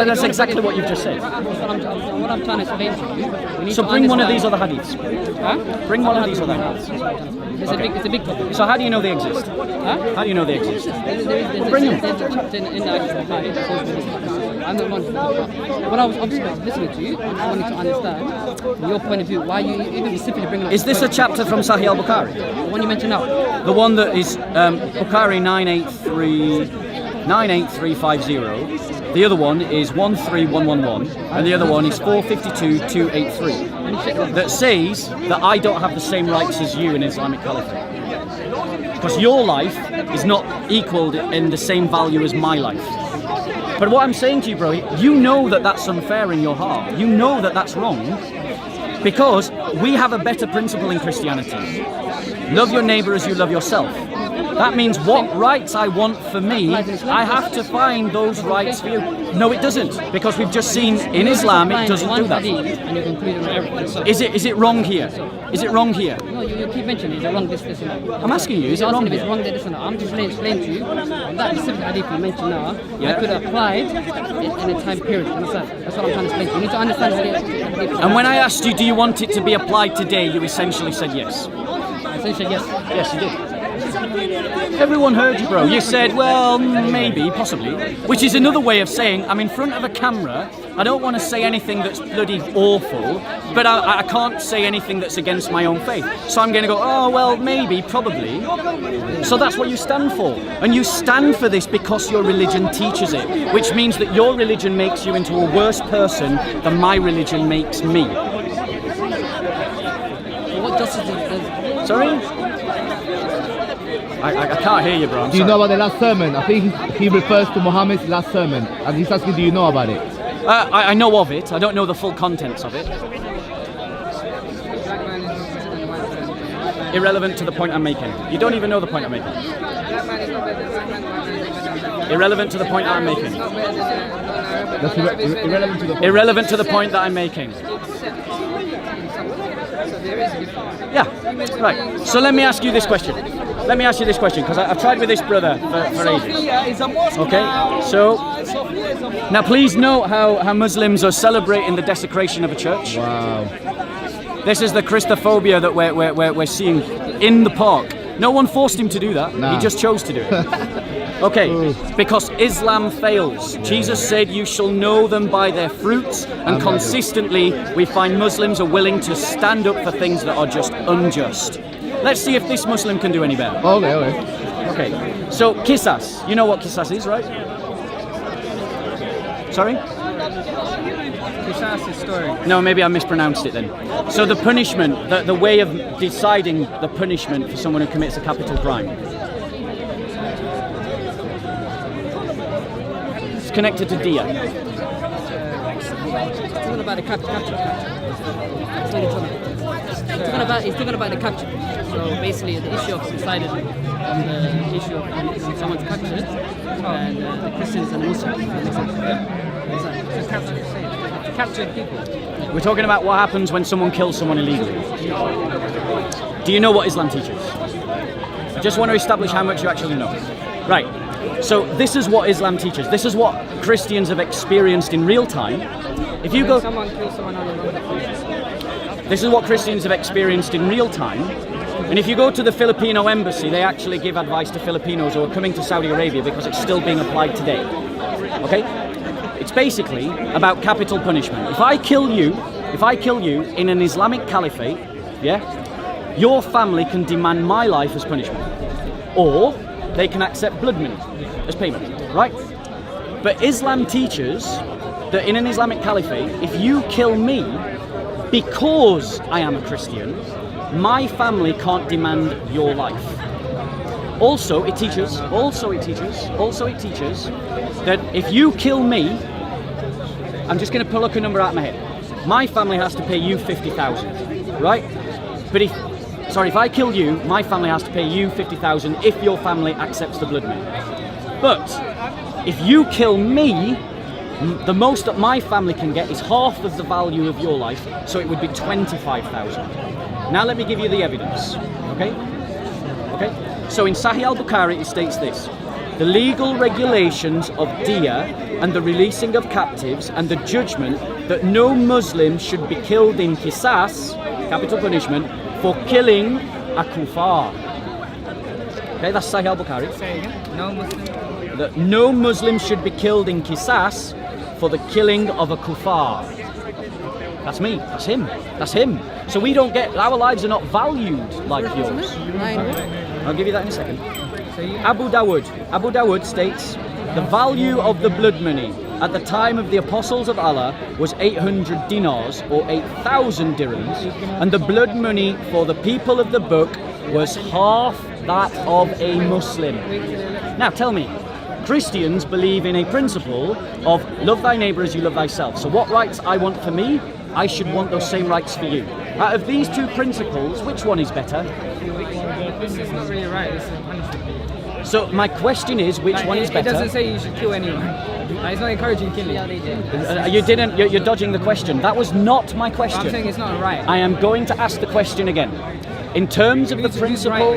That's exactly what you've just said. what I'm trying to explain to you. We need So to bring one of these understand- other hadiths. Huh? Bring one of these other hadiths. It's a big topic. So how do you know they exist? Huh? How do you know they exist? There's Bring them. There's a chapter in the actual Bible that says this. I'm the one. When I was obviously listening to you, I just wanted to understand your point of view. Why you even specifically bringing up. Is this a chapter from Sahih al-Bukhari? The one you mentioned now? The one that is Bukhari 98350. The other one is 13111, and the other one is 452283. That says that I don't have the same rights as you in Islamic Caliphate. Because your life is not equaled in the same value as my life. But what I'm saying to you, bro, you know that that's unfair in your heart. You know that that's wrong. Because we have a better principle in Christianity. Love your neighbor as you love yourself. That means what rights I want for me, I have to find those rights for you. No, it doesn't, because we've just seen in Islam it doesn't do that. And you're concluding everything. So Is it wrong here? Is it wrong here? no, you keep mentioning is it wrong this and that. I'm asking you, is it You're wrong asking if it's here? wrong this and that. I'm just explaining to you on that specific hadith you mentioned now. Yeah. I could apply it in a time period. Understand? That's what I'm trying to explain to you. You need to understand hadith. And when I asked you, do you want it to be applied today, you essentially said yes. Essentially, yes. Yes, you did. Everyone heard you, bro. You said, well, maybe, possibly. Which is another way of saying, I'm in front of a camera, I don't want to say anything that's bloody awful, but I can't say anything that's against my own faith. So I'm going to go, oh, well, maybe, probably. So that's what you stand for. And you stand for this because your religion teaches it, which means that your religion makes you into a worse person than my religion makes me. What justice does? Sorry? I can't hear you, bro. Do you know about the last sermon? I think he refers to Muhammad's last sermon, and he's asking, do you know about it? I know of it. I don't know the full contents of it. Irrelevant to the point I'm making. You don't even know the point I'm making. Irrelevant to the point that I'm making. That's irrelevant to the point. Irrelevant to the point that I'm making. Yeah, right. So let me ask you this question. Let me ask you this question, because I've tried with this brother for ages. Okay, so now please note how Muslims are celebrating the desecration of a church. Wow. This is the Christophobia that we're seeing in the park. No one forced him to do that. Nah. He just chose to do it. Okay, because Islam fails. Jesus said, "You shall know them by their fruits," and consistently we find Muslims are willing to stand up for things that are just unjust. Let's see if this Muslim can do any better. Okay. Okay, so qisas. You know what qisas is, right? Sorry? Qisas is story. No, maybe I mispronounced it then. So the punishment, the way of deciding the punishment for someone who commits a capital crime. It's connected to dia. It's talking about the capture. It's talking about the capture. So basically, the issue of decided on the issue of when someone's captured, and the Christians and the Muslims. Captured people. We're talking about what happens when someone kills someone illegally. Do you know what Islam teaches? I just want to establish how much you actually know. Right. So this is what Islam teaches. This is what Christians have experienced in real time. If you go, Someone kills someone on the road. this is what Christians have experienced in real time. And if you go to the Filipino embassy, they actually give advice to Filipinos who are coming to Saudi Arabia because it's still being applied today. Okay? It's basically about capital punishment. If I kill you in an Islamic caliphate, yeah, your family can demand my life as punishment. Or they can accept blood money as payment, right? But Islam teaches that in an Islamic caliphate, if you kill me because I am a Christian, my family can't demand your life. Also, it teaches that if you kill me, I'm just going to pull a number out of my head. My family has to pay you 50,000, right? But if I kill you, my family has to pay you 50,000 if your family accepts the blood money. But if you kill me, the most that my family can get is half of the value of your life, so it would be 25,000. Now let me give you the evidence, okay? So in Sahih al-Bukhari it states this: the legal regulations of diya and the releasing of captives and the judgment that no Muslim should be killed in qisas, capital punishment, for killing a kuffar. Okay, that's Sahih al-Bukhari. Say again. No Muslim. That no Muslim should be killed in qisas for the killing of a kuffar. That's me. That's him. That's him. So we don't get, our lives are not valued like yours. I'll give you that in a second. Abu Dawud states the value of the blood money at the time of the apostles of Allah was 800 dinars or 8,000 dirhams, and the blood money for the people of the book was half that of a Muslim. Now tell me, Christians believe in a principle of love thy neighbour as you love thyself. So what rights I want for me, I should want those same rights for you. Out of these two principles, which one is better? This is not really right. This is punishment. So my question is, which one is better? It doesn't say you should kill anyone. It's not encouraging killing. You're dodging the question. That was not my question. I'm saying it's not right. I am going to ask the question again. In terms of the principle,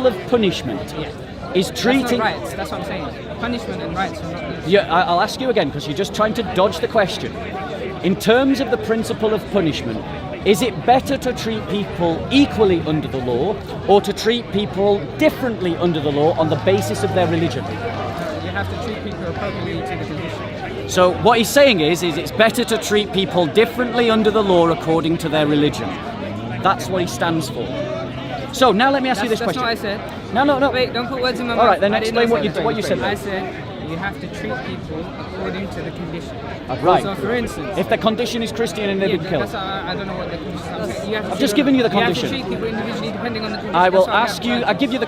of punishment, is treating rights. That's what I'm saying. Punishment and rights are not. Yeah, I'll ask you again because you're just trying to dodge the question. In terms of the principle of punishment, is it better to treat people equally under the law or to treat people differently under the law on the basis of their religion? You have to treat people appropriately to the condition. So what he's saying is it's better to treat people differently under the law according to their religion. That's what he stands for. So now let me ask you this question. That's not what I said. No. Wait, don't put words in my mouth. All right, then explain what you said. I said you have to treat people according to the condition. Right. So for instance, if the condition is Christian and they've been killed. I don't know what the condition is. I've just given you the condition. You have to treat people individually depending on the condition. I will ask you, I'll give you the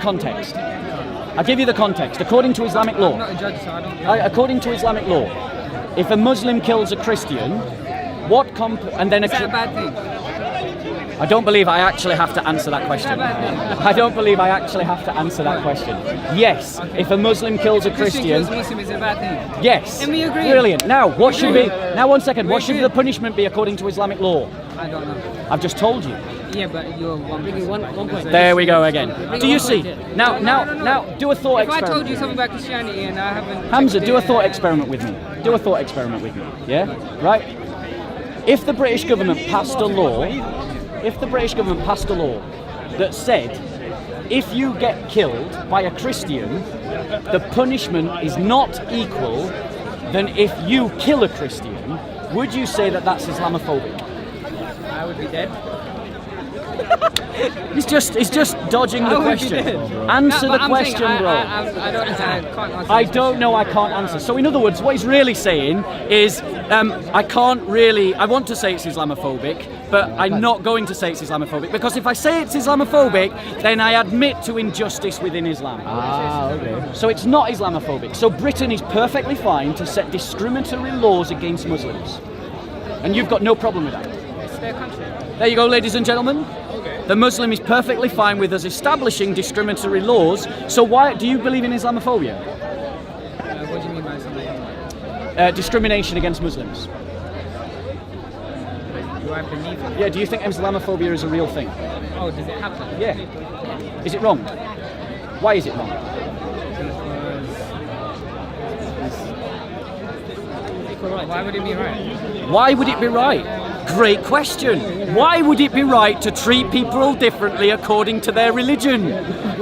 context. According to Islamic law. I'm not a judge, so I don't. According to Islamic law, if a Muslim kills a Christian, and then is that a bad thing? I don't believe I actually have to answer that question. I don't believe I actually have to answer that question. Yes, if a Muslim kills a Christian, Muslim is a bad thing. yes. And we agree. Brilliant. Now, what should be? Now, one second. What should the punishment be according to Islamic law? I don't know. I've just told you. Yeah, but you're one point. There we go again. Do you see? Now, do a thought If I experiment. told you something about Christianity and I haven't... Hamza, checked do a it, thought experiment with me. Do a thought experiment with me. Yeah? Right? If the British government passed a law, that said, if you get killed by a Christian, the punishment is not equal than if you kill a Christian, would you say that that's Islamophobic? I would be dead. He's just dodging the question. Answer the question, bro. I don't answer. I can't answer. I don't know, I can't answer. So in other words, what he's really saying is, I want to say it's Islamophobic, but I'm not going to say it's Islamophobic, because if I say it's Islamophobic, then I admit to injustice within Islam. Okay. So it's not Islamophobic. So Britain is perfectly fine to set discriminatory laws against Muslims. And you've got no problem with that. It's their country. There you go, ladies and gentlemen. The Muslim is perfectly fine with us establishing discriminatory laws. So why do you believe in Islamophobia? What do you mean by something? Discrimination against Muslims. Do I believe it? Yeah, do you think Islamophobia is a real thing? Oh, does it happen? Yeah. Is it wrong? Why is it wrong? Why would it be right? Why would it be right? Great question. Why would it be right to treat people differently according to their religion?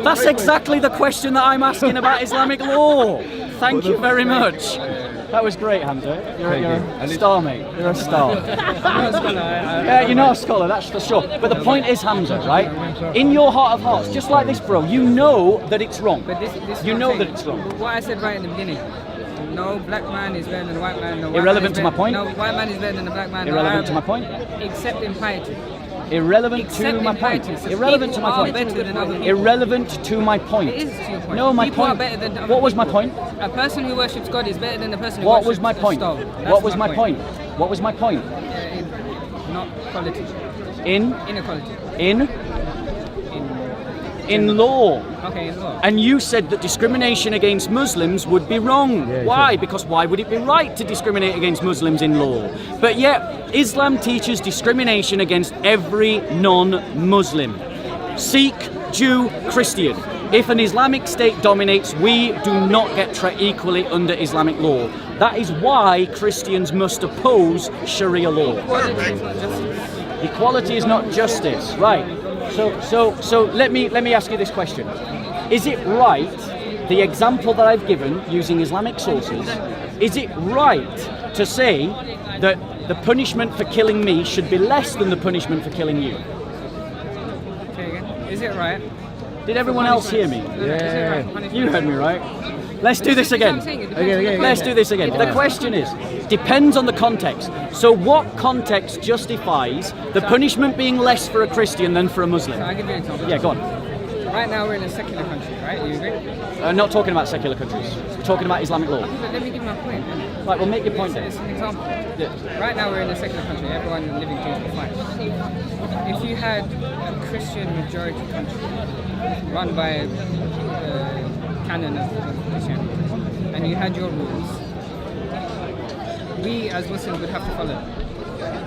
That's exactly the question that I'm asking about Islamic law. Thank you very much. That was great, Hamza. You're a star, mate. You're a star. You're not a scholar, that's for sure. But the point is, Hamza, right? In your heart of hearts, just like this, bro, you know that it's wrong. But this You know that it's wrong. What I said right in the beginning. No black man is better than a white man. No white Irrelevant man is to my better- point? No white man is better than a black man. Irrelevant no to my point? Except in piety. Irrelevant to Except my in point. piety. So Irrelevant to people my are point. better than other people. Irrelevant to my point. It is to your point. No, my People point. are better than other What was my people. point? A person who worships God is better than a person who What worships was my a point? stone. That's What was my point? What was my point? Not quality. In Inequality. in law. Okay, in law. And you said that discrimination against Muslims would be wrong. Why? Because why would it be right to discriminate against Muslims in law? But yet, Islam teaches discrimination against every non-Muslim. Sikh, Jew, Christian. If an Islamic state dominates, we do not get treated equally under Islamic law. That is why Christians must oppose Sharia law. Equality is not justice, right? So let me ask you this question: is it right, the example that I've given using Islamic sources, is it right to say that the punishment for killing me should be less than the punishment for killing you? Okay, again. Is it right? Did everyone else hear me? Yeah. You heard me, right? Let's do this again. Let's do this again. The question is, depends on the context. So what context justifies the punishment being less for a Christian than for a Muslim? I'll give you an example. Yeah, go on. Right now we're in a secular country, right? Do you agree? Not talking about secular countries. We're talking about Islamic law. But let me give my point. Right, well, make your point then. It's an example. Yeah. Right now we're in a secular country. Everyone living things are fine. If you had a Christian majority country run by the canon of Christianity, and you had your rules, we as Muslims would have to follow them.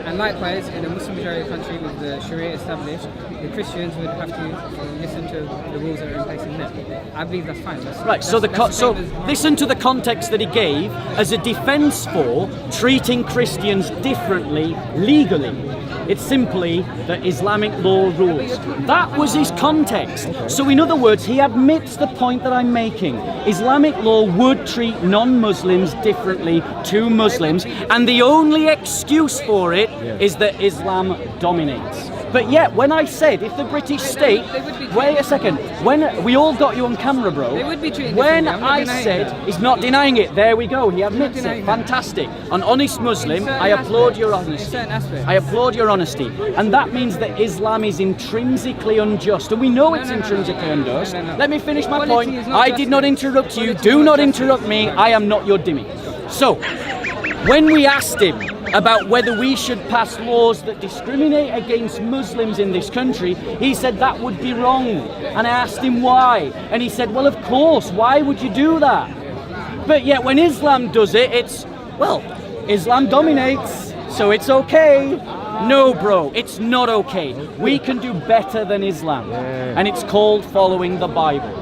And likewise, in a Muslim majority country with the Sharia established, the Christians would have to listen to the rules that are in place in them. I believe that's fine. Right, so listen to the context that he gave as a defence for treating Christians differently legally. It's simply the Islamic law rules. That was his context. So in other words, he admits the point that I'm making. Islamic law would treat non-Muslims differently to Muslims, and the only excuse for it is that Islam dominates. But yet, when I said, if the British state... Wait a second. When we all got you on camera, bro. They would be treated When differently. I'm not I denying said... that. He's not denying it. There we go. He admits it. denying that. Fantastic. An honest Muslim, certain I applaud your aspects. In honesty. certain aspects. I applaud your honesty. And that means that Islam is intrinsically unjust. And we know it's intrinsically unjust. No. Let me finish my Quality point. is not I justice. did not interrupt you. Quality Do is not not justice. interrupt me. Right. I am not your dhimmi. So, when we asked him, about whether we should pass laws that discriminate against Muslims in this country, he said that would be wrong. And I asked him why. And he said, well, of course, why would you do that? But yet when Islam does it, it's, well, Islam dominates, so it's okay. No, bro, it's not okay. We can do better than Islam. And it's called following the Bible.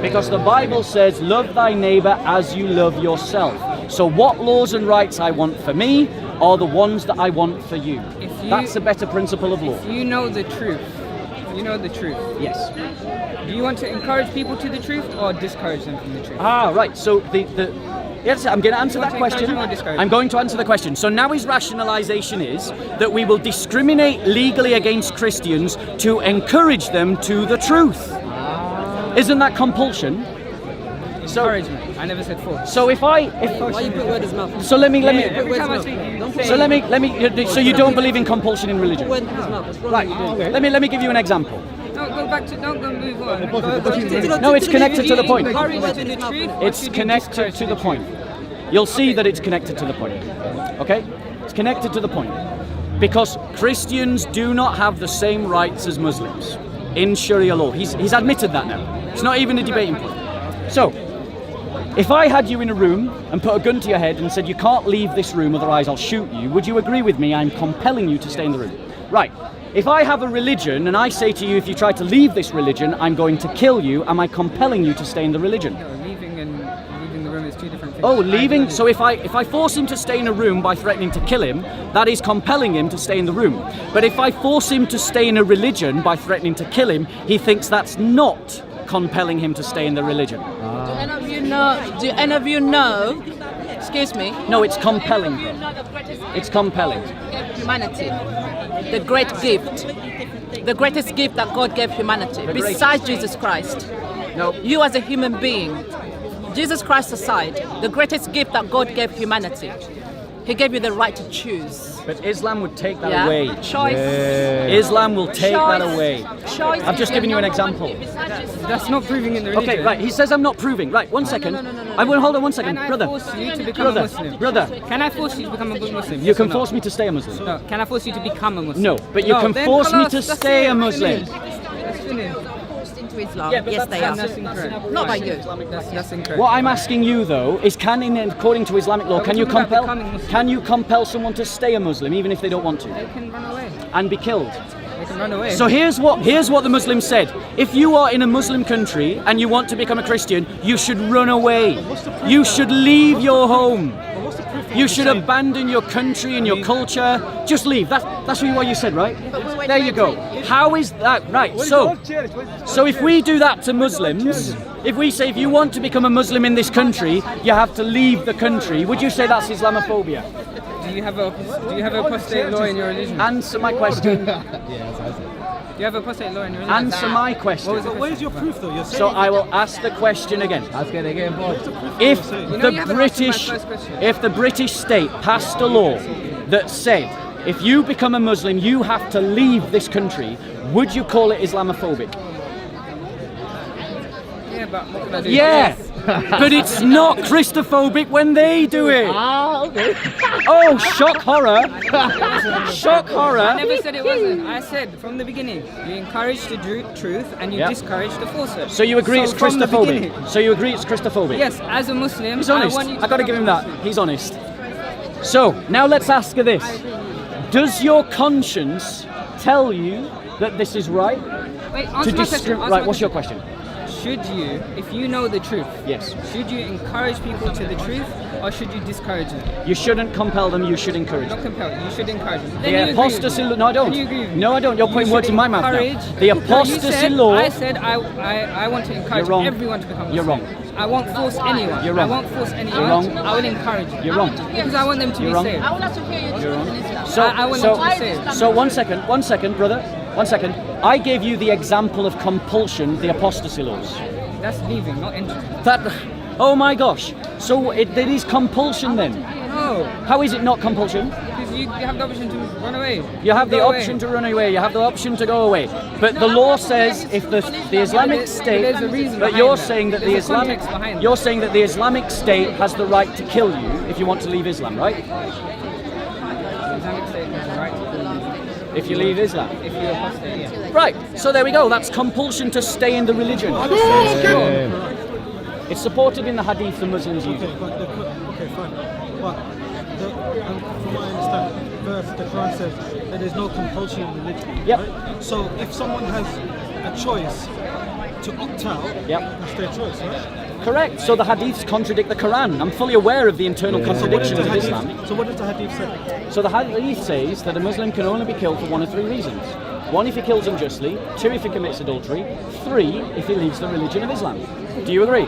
Because the Bible says, love thy neighbor as you love yourself. So what laws and rights I want for me are the ones that I want for you. That's a better principle of law. If you know the truth, you know the truth. Yes. Do you want to encourage people to the truth or discourage them from the truth? Ah, right. So yes, I'm going to answer that question. I'm going to answer the question. So now his rationalization is that we will discriminate legally against Christians to encourage them to the truth. Isn't that compulsion? So, encouragement. I never said force. So if Why you put word his mouth? so let me Every time I speak, you say. so let me so you don't believe in compulsion in religion? Word in his mouth. What's wrong Right. with you? Let me give you an example. Don't go move on. No, it's connected to the point. Encourage to the truth. or It's should you connected discourage to the point. You'll see that it's connected to the point. Okay? It's connected to the point. Because Christians do not have the same rights as Muslims in Sharia law. He's admitted that now. It's not even a debating point. So, if I had you in a room and put a gun to your head and said you can't leave this room otherwise I'll shoot you, would you agree with me I'm compelling you to stay in the room? Right. If I have a religion and I say to you if you try to leave this religion I'm going to kill you, am I compelling you to stay in the religion? Leaving and leaving the room is two different things. Oh, leaving. So if I force him to stay in a room by threatening to kill him, that is compelling him to stay in the room. But if I force him to stay in a religion by threatening to kill him, he thinks that's not compelling him to stay in the religion. Do any of you know, excuse me? No, it's compelling. It's compelling. Humanity, the great gift, the greatest gift that God gave humanity, besides Jesus Christ. No. You as a human being, Jesus Christ aside, the greatest gift that God gave humanity. He gave you the right to choose. But Islam would take that away. Choice. Islam will take that away. Choice. I've just given you an example. That's not proving in the religion. Okay, right. He says I'm not proving. Right, one second. I will hold on 1 second, Can I brother. force you to become a Muslim? Brother. Can I force you to become a Muslim? You Yes can or no? force me to stay a Muslim. No. Can I force you to become a Muslim? No, but you can then force me خلاص, to that's stay it, a Muslim. That's finished. Forced into Islam. Yeah, but Yes, they are. That's incorrect. Not by you. That's incorrect. What I'm asking you though is, according to Islamic law, can you talking about compel? becoming Muslim. Can you compel someone to stay a Muslim even if they don't want to, They can run away. and be killed? They can run away. So here's what the Muslims said. If you are in a Muslim country and you want to become a Christian, you should run away. You should leave your home. You should abandon your country and your culture. Just leave. That's what you said, right? There you go. How is that right? So if we do that to Muslims, if we say if you want to become a Muslim in this country, you have to leave the country, would you say that's Islamophobia? Do you have apostate law in your religion? Answer my question. Do you have apostate law in your religion? Answer my question. Where's your proof though? You're saying So I will ask the question again. Ask it again, boy. If you the haven't answered my British, first question. if the British state passed a law that said if you become a Muslim you have to leave this country, would you call it Islamophobic? Yeah, but what can I do? Yeah, but it's not Christophobic when they do it. Ah, okay. Oh, shock horror! Shock I horror! never said it wasn't. I said from the beginning, you encourage the truth and you Yep. discourage the falsehood. So you agree it's from the beginning- Christophobic? So you agree it's Christophobic? Yes, as a Muslim, He's honest. I want you to I gotta become give him a that. Muslim. He's honest. So now let's ask her this: does your conscience tell you that this is right? Wait, To answer my question. right? What's your question? Should you, if you know the truth, Yes. should you encourage people to the truth or should you discourage them? You shouldn't compel them. You should encourage them. Not compel, you should encourage them. Then The you agree with apostasy me. law. No, I don't. Then you agree with me. No, I don't. You're You putting words should in my mouth now. encourage- The No, you apostasy said- law. I said I want to encourage You're wrong. everyone to become Muslim. You're wrong. I won't force anyone. You're wrong. I won't force anyone. You're wrong. I will encourage you. You're wrong. Because I want them to You're be wrong. saved. I would like to hear your truth in Islam. So, I want them to be saved. so 1 second, brother. 1 second. I gave you the example of compulsion, the apostasy laws. That's leaving, not entering. That. Oh my gosh. So it is compulsion then. No, How is it not compulsion? because you have the option to run away. You have the Go away. option to run away. You have the option to go away. But the law says if the Islamic State. there's a reason But behind you're that. saying that the There's a Islamic. context behind You're that. saying that the Islamic State has the right to kill you if you want to leave Islam, right? Islamic State has the right to kill you If you leave Islam. if you apostate. Yeah. Right, so there we go. That's compulsion to stay in the religion. It's supported in the hadith the Muslims use. Okay, fine. But from what I understand, verse the Quran says that there's no compulsion in religion. Yep. Right? So if someone has a choice to opt out, Yep. that's their choice, right? Correct. So the hadiths contradict the Quran. I'm fully aware of the internal contradictions of Islam. So what does the hadith say? So the hadith says that a Muslim can only be killed for one of three reasons. One, if he kills unjustly. Two, if he commits adultery. Three, if he leaves the religion of Islam. Do you agree?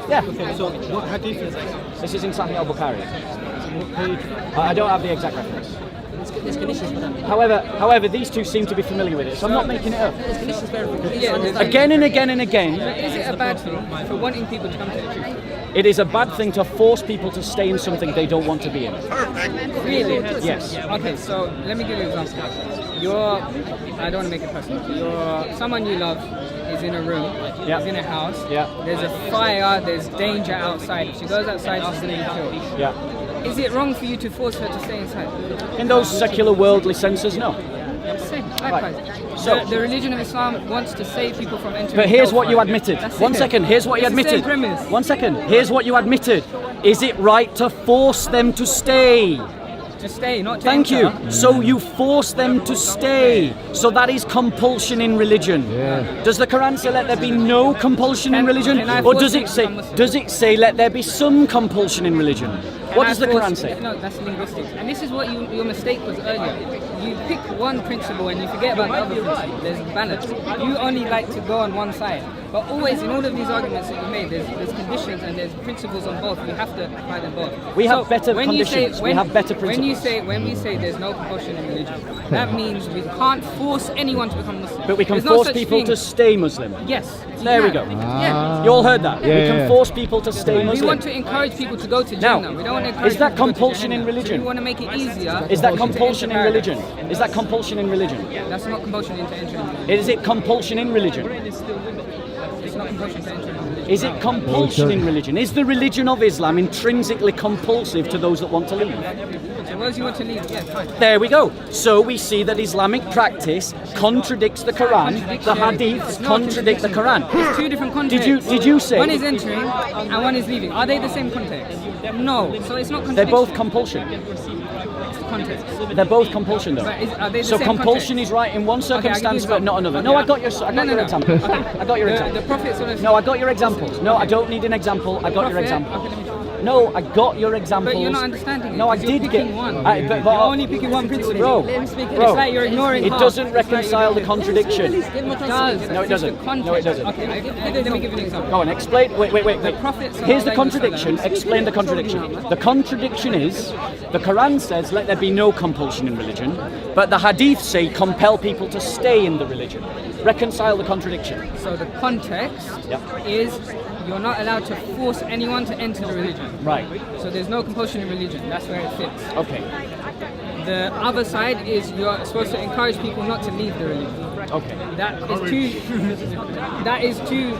Yeah. Okay, so what hadith is this? This is in Sahih al-Bukhari. What page? I don't have the exact reference. There's conditions for that. However, these two seem to be familiar with it, so I'm not making it up. There's conditions for everything. Yeah, there's- Again and again and again, Is it a bad thing for wanting people to come to the truth? it is a bad thing to force people to stay in something they don't want to be in. Really? Yes. Okay, so let me give you an example. I don't want to make it personal. Someone you love is in a room, Yeah. is in a house, Yeah. there's a fire, there's danger outside. If she goes outside, she's going to be killed. Yeah. Is it wrong for you to force her to stay inside? In those secular worldly senses, no. Same, likewise. So- The religion of Islam wants to save people from entering But here's what you hellfire. admitted. That's One it. second, here's what you It's the same admitted. premise. One second, here's what you admitted. Is it right to force them to stay? To stay, not to Thank you. enter. So you force them to stay. So that is compulsion in religion. Does the Quran say let there be no compulsion in religion? can I Or force does you it to say become Muslim? does it say let there be some compulsion in religion? What does the Quran say? No, that's linguistics. And this is what your mistake was earlier. You pick one principle and you forget about the other principle. There's balance. You only like to go on one side. But always, in all of these arguments that you made, there's conditions and there's principles on both. You have to apply them both. We have better when you say- conditions. We have better When we say there's no compulsion in religion, that means we can't force anyone to become Muslim. But we can There's no force such people thing. to stay Muslim. Yes. you There we can. go. Yeah. You all heard that? Yeah, we can yeah. force people to stay We Muslim. want to encourage people to go to Now, Jannah. We don't want to encourage is that people to go to compulsion in Jannah. religion? We want to make it easier. Is that for people to compulsion in enter religion? paradise. Is that compulsion in religion? That's not compulsion into entering. Is it compulsion in religion? It's not compulsion to enter religion. Is it compulsion in religion? Is the religion of Islam intrinsically compulsive to those that want to leave? So whereas you want to leave, yeah, fine. There we go. So we see that Islamic practice contradicts the Quran. The hadiths contradict the Quran. It's two different contexts. Did you say one is entering and one is leaving? Are they the same context? No. So it's not they're contradiction. both compulsion? It's the context. They're both compulsion though. But are they the So same compulsion context? is right in one Okay, I'll give you circumstance but not another. okay, No, I got your No. example. Okay. I got your The example. Prophet sallallahu alaihi wasallam- No, I got your examples. No, I don't need an example. I got your Prophet- example. Okay, let me try. No, I got your examples. But you're not understanding it. No, I 'cause you're did get picking one. but You're only picking one principle. Bro, It's like you're ignoring it half. doesn't It's like you're reconcile the ignoring- contradiction. It does. No, it It's doesn't. the context. No, it doesn't. Okay, let me give you an example. Go on, explain. Wait. The Prophet Here's the sallallahu alaihi contradiction. wasallam- Explain the contradiction. The contradiction is the Quran says let there be no compulsion in religion, but the hadith say compel people to stay in the religion. Reconcile the contradiction. So the context Yep. is you're not allowed to force anyone to enter the religion. Right. So there's no compulsion in religion. That's where it fits. Okay. The other side is you're supposed to encourage people not to leave the religion. Okay. That is two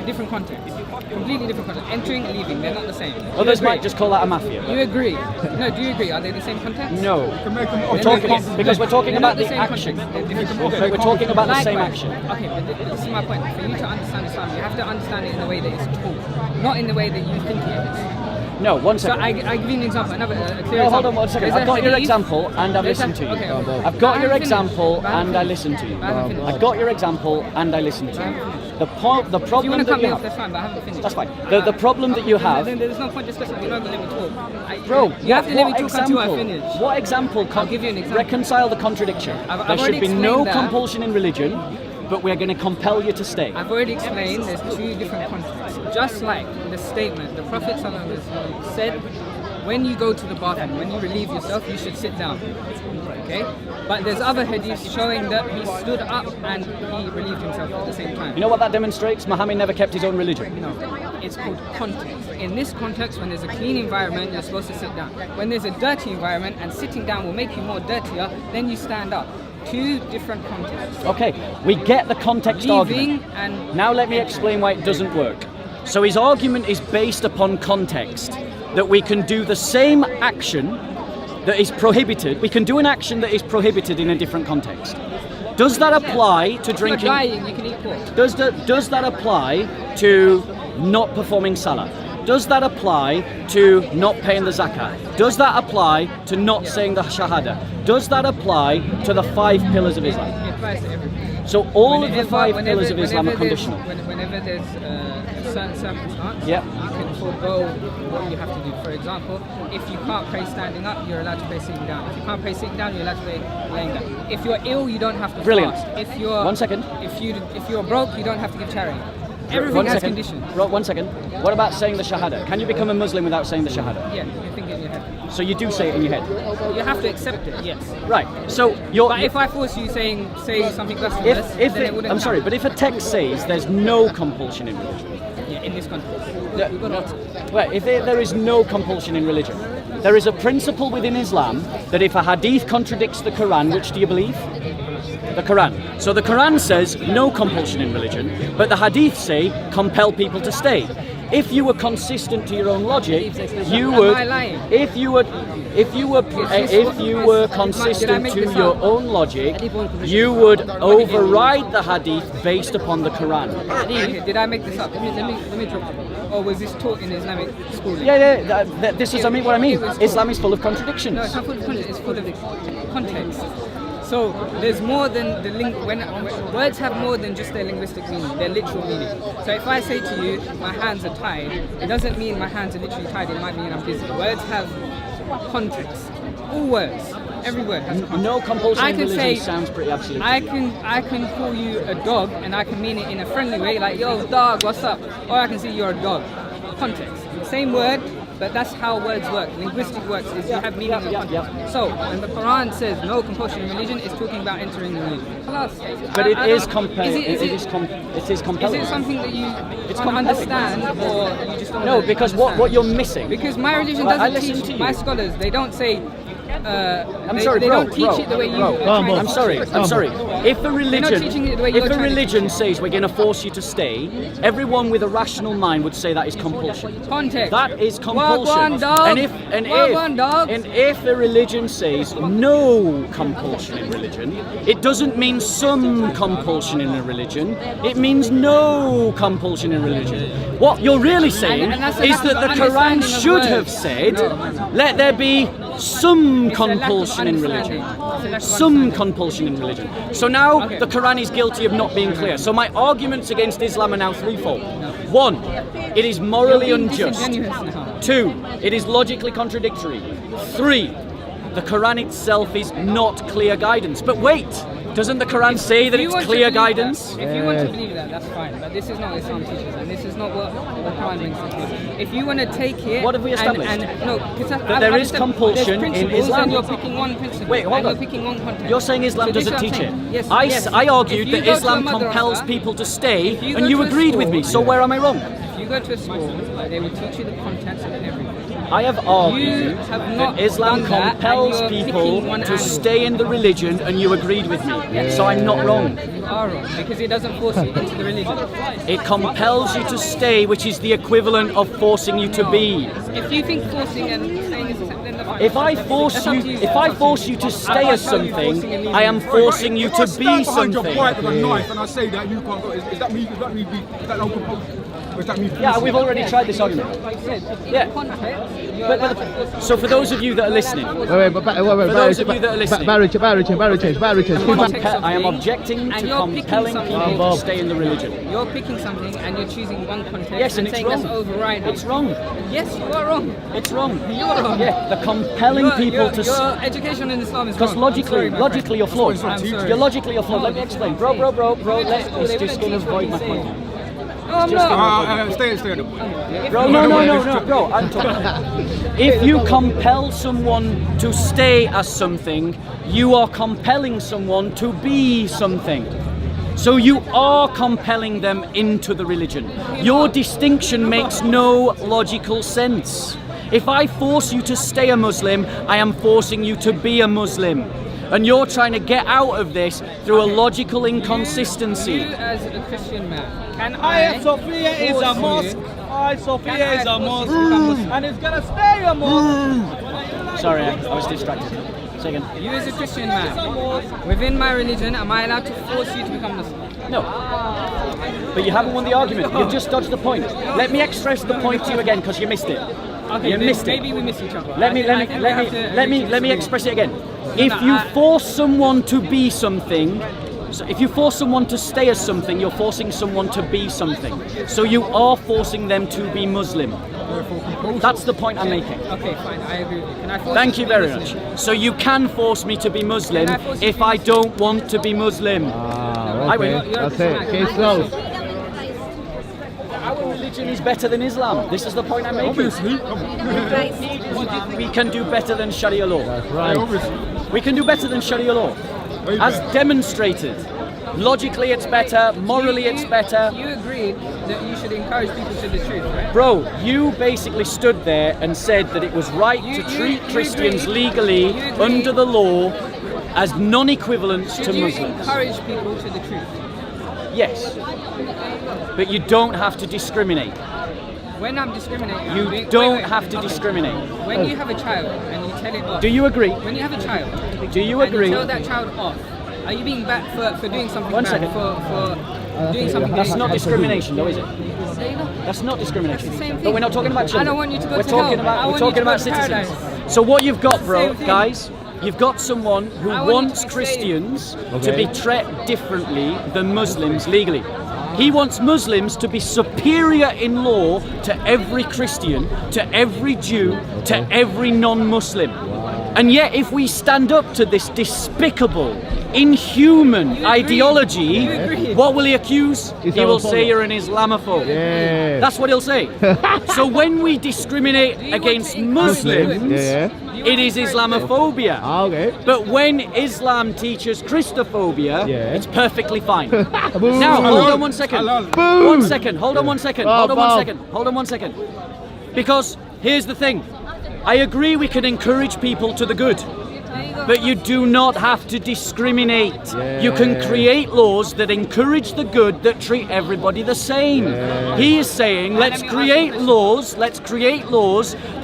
different contexts. Completely different contexts. Entering and leaving, they're not the same. You Others agree? might just call that a mafia. You agree? No, do you agree? Are they the same context? No. We're talking because we're talking They're about not the same action. context. They're different We're talking about the same Likewise. action. Okay, but this is my point. For you to understand Islam, you have to understand it in the way that it's taught, not in the way that you think it is. No, one So second. I give you an example, another clear No, example. hold on one second. There's I've a got your hadith- example and I've there's a- listened to you. okay, okay. I've got I your haven't example finished. I haven't and I finished. listened to you. I haven't finished. I've got your example and I listened to you. The If you want problem to that cut you me off, have. that's fine, but I haven't finished. That's fine. The problem that you have. Then there's no point discussing. You're not going to let me talk. Bro, you have to let me what talk until I example? finish. What example I'll give you an example. reconcile the contradiction? I've There should already be no explained that. compulsion in religion, but we're going to compel you to stay. I've already explained there's two different contexts. Just like the statement, the Prophet ﷺ said, when you go to the bathroom, when you relieve yourself, you should sit down. Okay? But there's other hadiths showing that he stood up and he relieved himself at the same time. You know what that demonstrates? Muhammad never kept his own religion. No, it's called context. In this context, when there's a clean environment, you're supposed to sit down. When there's a dirty environment and sitting down will make you more dirtier, then you stand up. Two different contexts. Okay, we get the context argument. Leaving and Now let me explain why it doesn't work. So his argument is based upon context, that we can do the same action that is prohibited, we can do an action that is prohibited in a different context. Does that apply to If you're drinking? dying, you can eat pork. Does that apply to not performing salah? Does that apply to not paying the zakah? Does that apply to not saying the shahada? Does that apply to the 5 pillars of Islam? It applies to everything. So all of the 5 pillars of Islam are whenever there's- conditional. Whenever there's a certain circumstance, Yep. you can forego what you have to do. For example, if you can't pray standing up, you're allowed to pray sitting down. If you can't pray sitting down, you're allowed to pray laying down. If you're ill, you don't have to Brilliant. fast. If you're 1 second. If you're broke, you don't have to give charity. Everything One has second. conditions. 1 second. What about saying the shahada? Can you become a Muslim without saying the shahada? Yeah, you think in your head. So you do say it in your head. You have to accept it. Yes. Right. So you're. But if I force you say something blasphemous, if then it wouldn't I'm sorry, count. but if a text says there's no compulsion in religion, Yeah, in this country. Yeah, right, if there is no compulsion in religion, there is a principle within Islam that if a hadith contradicts the Quran, which do you believe? The Quran. So the Quran says no compulsion in religion, but the hadith say compel people to stay. If you were consistent to your own logic, you would. Am I lying? If you were consistent to your own logic, you would override the hadith based upon the Quran. Okay, did I make this up? Let me drop it. Or was this taught in Islamic schooling? Yeah. This is what I mean. Islam is full of contradictions. No, it's not full of context. It's full of context. So there's more than when words have more than just their linguistic meaning, their literal meaning. So if I say to you, my hands are tied, it doesn't mean my hands are literally tied. It might mean I'm busy. Words have context. All words, every word has context. No compulsion I in can religion say, sounds pretty absolute. I can call you a dog, and I can mean it in a friendly way, like yo dog, what's up? Or I can say you're a dog. Context. Same word. But that's how words work. Linguistic works is you have meaning and context. So when the Quran says no compulsion in religion, it's talking about entering the religion. But it is compelling. compelling. It is compelling. Is it something that you It's can't compelling. understand, or you just don't? No, because what you're missing. Because my religion I doesn't listen to teach. you. My scholars, they don't say. I'm sorry, they bro, don't teach it the way you. bro. I'm sorry. If a teaching it the way religion, you're if a trying to religion teach it. says we're going to force you to stay, everyone with a rational mind would say that is compulsion. Context. That is compulsion. Wagwan, dog. Wagwan, dog. And if a religion says no compulsion in religion, it doesn't mean some compulsion in a religion. It means no compulsion in religion. What you're really saying and that's is a lack that the of Quran understanding of should words. have said, No. let there be some It's a lack of compulsion in understanding. religion. It's a lack of Some understanding. compulsion in religion. So now Okay. the Quran is guilty of not being clear. So my arguments against Islam are now threefold. One, it is morally You're being unjust. disingenuous now. Two, it is logically contradictory. Three, the Quran itself is not clear guidance. But wait, doesn't the Quran say that If you it's want to clear believe guidance? If you want to believe that, that's fine. But this is not what Islam teaches, and this is not what the Quran brings to teach. If you want to take it, What have we established? And no, because That there is compulsion in Islam. And you're picking one principle. Wait, hold and on. You're picking one context. You're saying Islam So this is doesn't what teach I'm it. saying. Yes, I argued If you that go to a Islam madrasa, compels people to stay, if you and go you to a agreed with me. school- So where am I wrong? If you go to a school, they will teach you the contents of everything. I have You argued have not that Islam done that, compels and you're people picking one to angle. stay in the religion, and you agreed with me. So I'm not wrong. You are wrong because it doesn't force you into the religion. It compels you to stay, which is the equivalent of forcing you to be. If you think forcing and staying is then the fine. If I force That's up you, to you. if I force you to stay as something, I am forcing you to be behind your bike with a something. knife and I say that you can't go, is that me? Is that no compulsion? Or is that me? Yeah, we've already tried this argument. Yeah. So for those of you that are listening, Wait, but For those of you that are listening. Barry, I am objecting And to you're picking compelling something. people to stay in the religion. You're picking something and you're choosing one context Yes, and and it's saying wrong. that's overriding. It's wrong. Yes, you are wrong. It's wrong. You're wrong. Yeah, the compelling people to. Your education in Islam is wrong. Because I'm logically, sorry, my logically you're flawed. I'm sorry. You're logically you're flawed. Let me explain, bro. They It's wouldn't just gonna teach what avoid he's my saying. point. No, I'm not. Stay. Bro, no, bro. I'm talking. If you compel someone to stay as something, you are compelling someone to be something. So you are compelling them into the religion. Your distinction makes no logical sense. If I force you to stay a Muslim, I am forcing you to be a Muslim. And you're trying to get out of this through a logical inconsistency. You as a Christian man, can Hagia Sophia is a force mosque. you- Hagia Sophia is a mosque. Muslim? And it's gonna stay a mosque. Sorry, I was distracted. Say again. You as a Christian man, within my religion, am I allowed to force you to become Muslim? No. But you haven't won the argument. You've just dodged the point. Let me express the point to you again because you missed it. Okay, you missed maybe it. we miss each other. Let me express it again. If you force someone to be something, so if you force someone to stay as something, you're forcing someone to be something. So you are forcing them to be Muslim. That's the point I'm making. Okay, fine, I agree with you. Can I force Thank you to be very Muslim? much. So you can force me to be Muslim if I don't want to be Muslim. Ah, I win. okay. That's it. Case closed. Our religion is better than Islam. This is the point I'm making. Obviously. We can do better than Sharia law. That's right. Obviously. We can do better than Sharia law. As demonstrated. Logically it's better, morally it's better. You agreed that you should encourage people to the truth, right? Bro, you basically stood there and said that it was right to treat Christians legally under the law as non-equivalents to Should you Muslims. encourage people to the truth? Yes. But you don't have to discriminate. When I'm discriminating, You wait, don't wait, have to okay. discriminate. When you have a child and you tell it off. Do you agree? When you have a child. Do you and agree? you tell that child off. Are you being bad for doing something One bad? second. For doing something That's bad? not discrimination though, is it? Say no. That's not discrimination. That's the same But thing. we're not talking about children. I don't want you to go we're to talking hell. about I we're want you talking to go about to citizens. paradise. So what you've got, bro, Same thing. guys, you've got someone who I want you wants to be Christians to Okay. be treated differently than Muslims legally. He wants Muslims to be superior in law to every Christian, to every Jew, to every non-Muslim. And yet, if we stand up to this despicable, inhuman ideology, what will he accuse? He will say you're an Islamophobe. Yeah. That's what he'll say. So when we discriminate against Muslims, Yeah. it is Islamophobia. Ah, okay. But when Islam teaches Christophobia, Yeah. it's perfectly fine. Boom. Now, hold on 1 second. Halal. Boom. 1 second. Hold on 1 second. Oh, Hold on 1 Bob. second. Hold on 1 second. Because here's the thing. I agree we can encourage people to the good. But you do not have to discriminate. You can create laws that encourage the good, that treat everybody the same. He is saying, let's create laws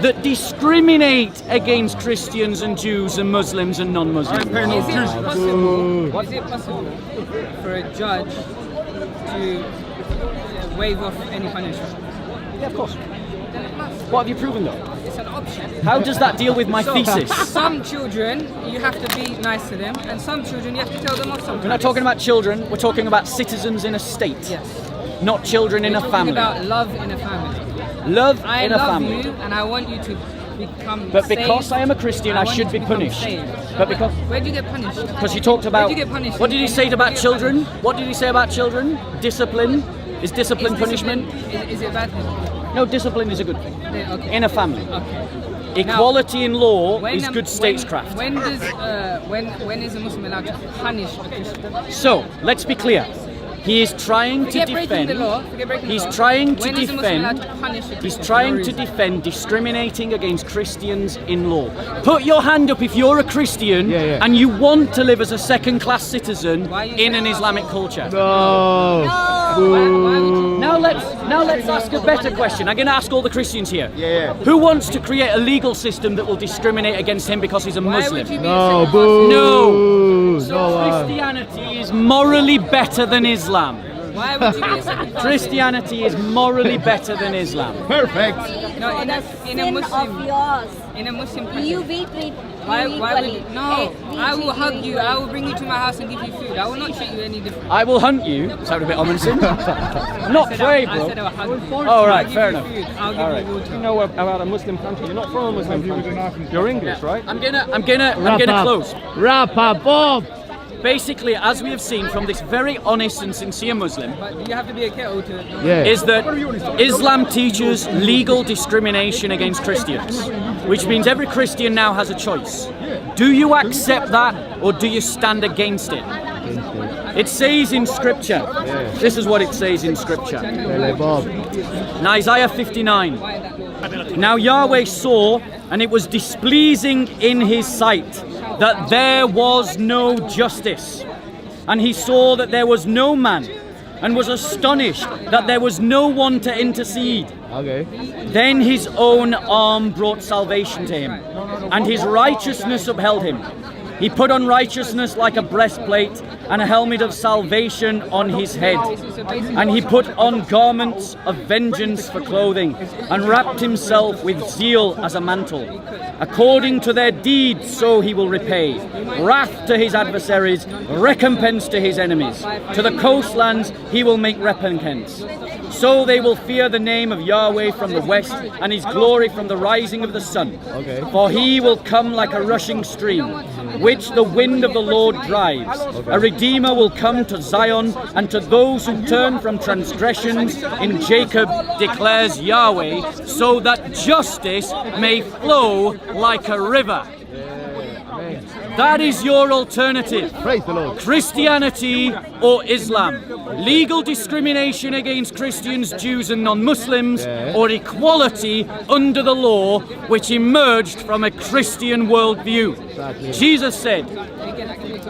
that discriminate against Christians and Jews and Muslims and non-Muslims. Is it possible for a judge to waive off any punishment? Yeah, of course. What have you proven though? It's an option. How does that deal with my thesis? Some children, you have to be nice to them, and some children, you have to tell them off sometimes. We're not talking about children, we're talking about citizens in a state. Yes. Not children in We're a talking family. about love in a family. Love I in a love family. you, and I want you to become But because saved. I am a Christian, I want should you be to become punished. saved. But because Where'd you get punished? Because you talked about. Where'd you get punished? What did he say about Where'd you get children? punished? What did he say about children? Discipline? Is discipline punishment? Is it bad? No, discipline is a good thing. Okay. In a family. Okay. Equality in law When, is good statescraft. When does when is a Muslim allowed to punish a Christian? So, let's be clear. He is trying to Forget breaking defend. the law. Forget breaking the He's law. trying to When is a Muslim allowed defend. to punish a He's Christian for trying no to reason? defend discriminating against Christians in law. Put your hand up if you're a Christian and you want to live as a second-class citizen in an Islamic culture. No. Boo. Now let's ask a better question. I'm going to ask all the Christians here. Yeah. Who wants to create a legal system that will discriminate against him because he's a Why Muslim? would you be No. a second Boo. No. So No one. Christianity is morally better than Islam. Why would you be a second class? Christianity is morally better than Islam. Perfect. No, in a Sin Muslim. of yours. In a Muslim country. You be treated Why equally. would no? I will hug you. I will bring you to my house and give you food. I will not treat you any different. I will hunt you. Sound a bit ominous. Not pray, I bro. said I will hug you. Oh, right, I'll give fair you enough. food. I'll give All you right. water. You know about a Muslim country. You're not from a Muslim country. You're English, right? I'm gonna close. Wrap up, Bob. Basically, as we have seen from this very honest and sincere Muslim, But you have to be a kettle to. Yeah. is that Islam teaches legal discrimination against Christians, which means every Christian now has a choice. Do you accept that or do you stand against it? It says in scripture, this is what it says in scripture. Hello, Bob. In Isaiah 59, now Yahweh saw, and it was displeasing in his sight, that there was no justice. And he saw that there was no man, and was astonished that there was no one to intercede. Okay. Then his own arm brought salvation to him, and his righteousness upheld him. He put on righteousness like a breastplate, and a helmet of salvation on his head. And he put on garments of vengeance for clothing, and wrapped himself with zeal as a mantle. According to their deeds, so he will repay. Wrath to his adversaries, recompense to his enemies. To the coastlands he will make recompense. So they will fear the name of Yahweh from the west, and his glory from the rising of the sun. Okay. For he will come like a rushing stream, which the wind of the Lord drives. A Redeemer will come to Zion, and to those who turn from transgressions in Jacob, declares Yahweh, so that justice may flow like a river. That is your alternative. Praise the Lord. Christianity or Islam. Legal discrimination against Christians, Jews and non-Muslims, or equality under the law, which emerged from a Christian worldview. Exactly. Jesus said,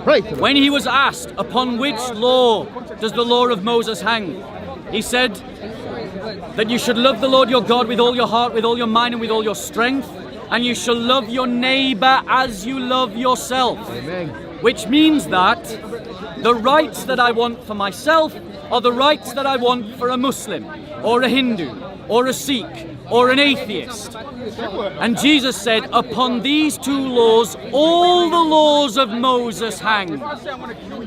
Praise the Lord. when he was asked, upon which law does the law of Moses hang? He said that you should love the Lord your God with all your heart, with all your mind, and with all your strength. And you shall love your neighbor as you love yourself. Amen. Which means that the rights that I want for myself are the rights that I want for a Muslim, or a Hindu, or a Sikh, or an atheist. And Jesus said, upon these two laws, all the laws of Moses hang.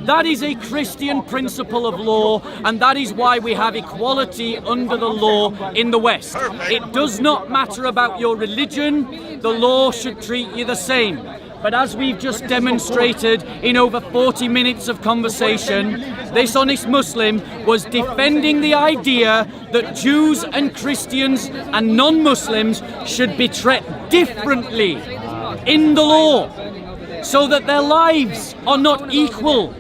That is a Christian principle of law, and that is why we have equality under the law in the West. It does not matter about your religion, the law should treat you the same. But as we've just demonstrated in over 40 minutes of conversation, this honest Muslim was defending the idea that Jews and Christians and non-Muslims should be treated differently in the law, so that their lives are not equal.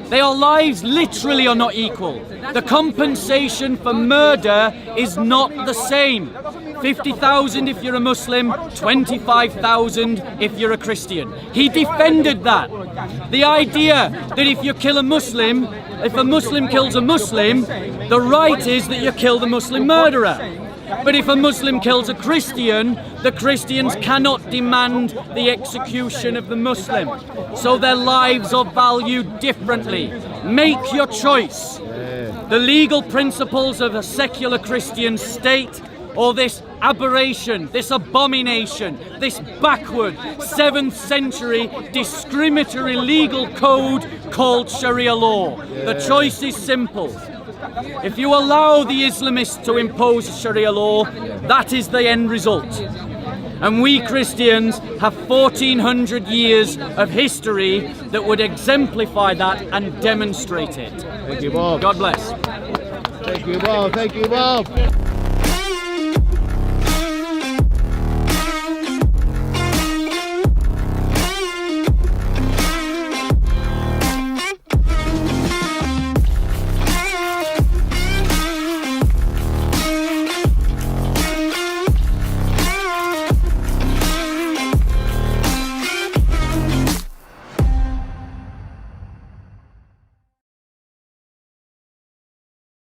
Their lives literally are not equal. The compensation for murder is not the same. 50,000 if you're a Muslim, 25,000 if you're a Christian. He defended that. The idea that if you kill a Muslim, if a Muslim kills a Muslim, the right is that you kill the Muslim murderer. But if a Muslim kills a Christian, the Christians cannot demand the execution of the Muslim. So their lives are valued differently. Make your choice. The legal principles of a secular Christian state, or this aberration, this abomination, this backward 7th century discriminatory legal code called Sharia law. The choice is simple. If you allow the Islamists to impose Sharia law, that is the end result. And we Christians have 1400 years of history that would exemplify that and demonstrate it. Thank you, Bob. God bless. Thank you, Bob. Thank you, Bob.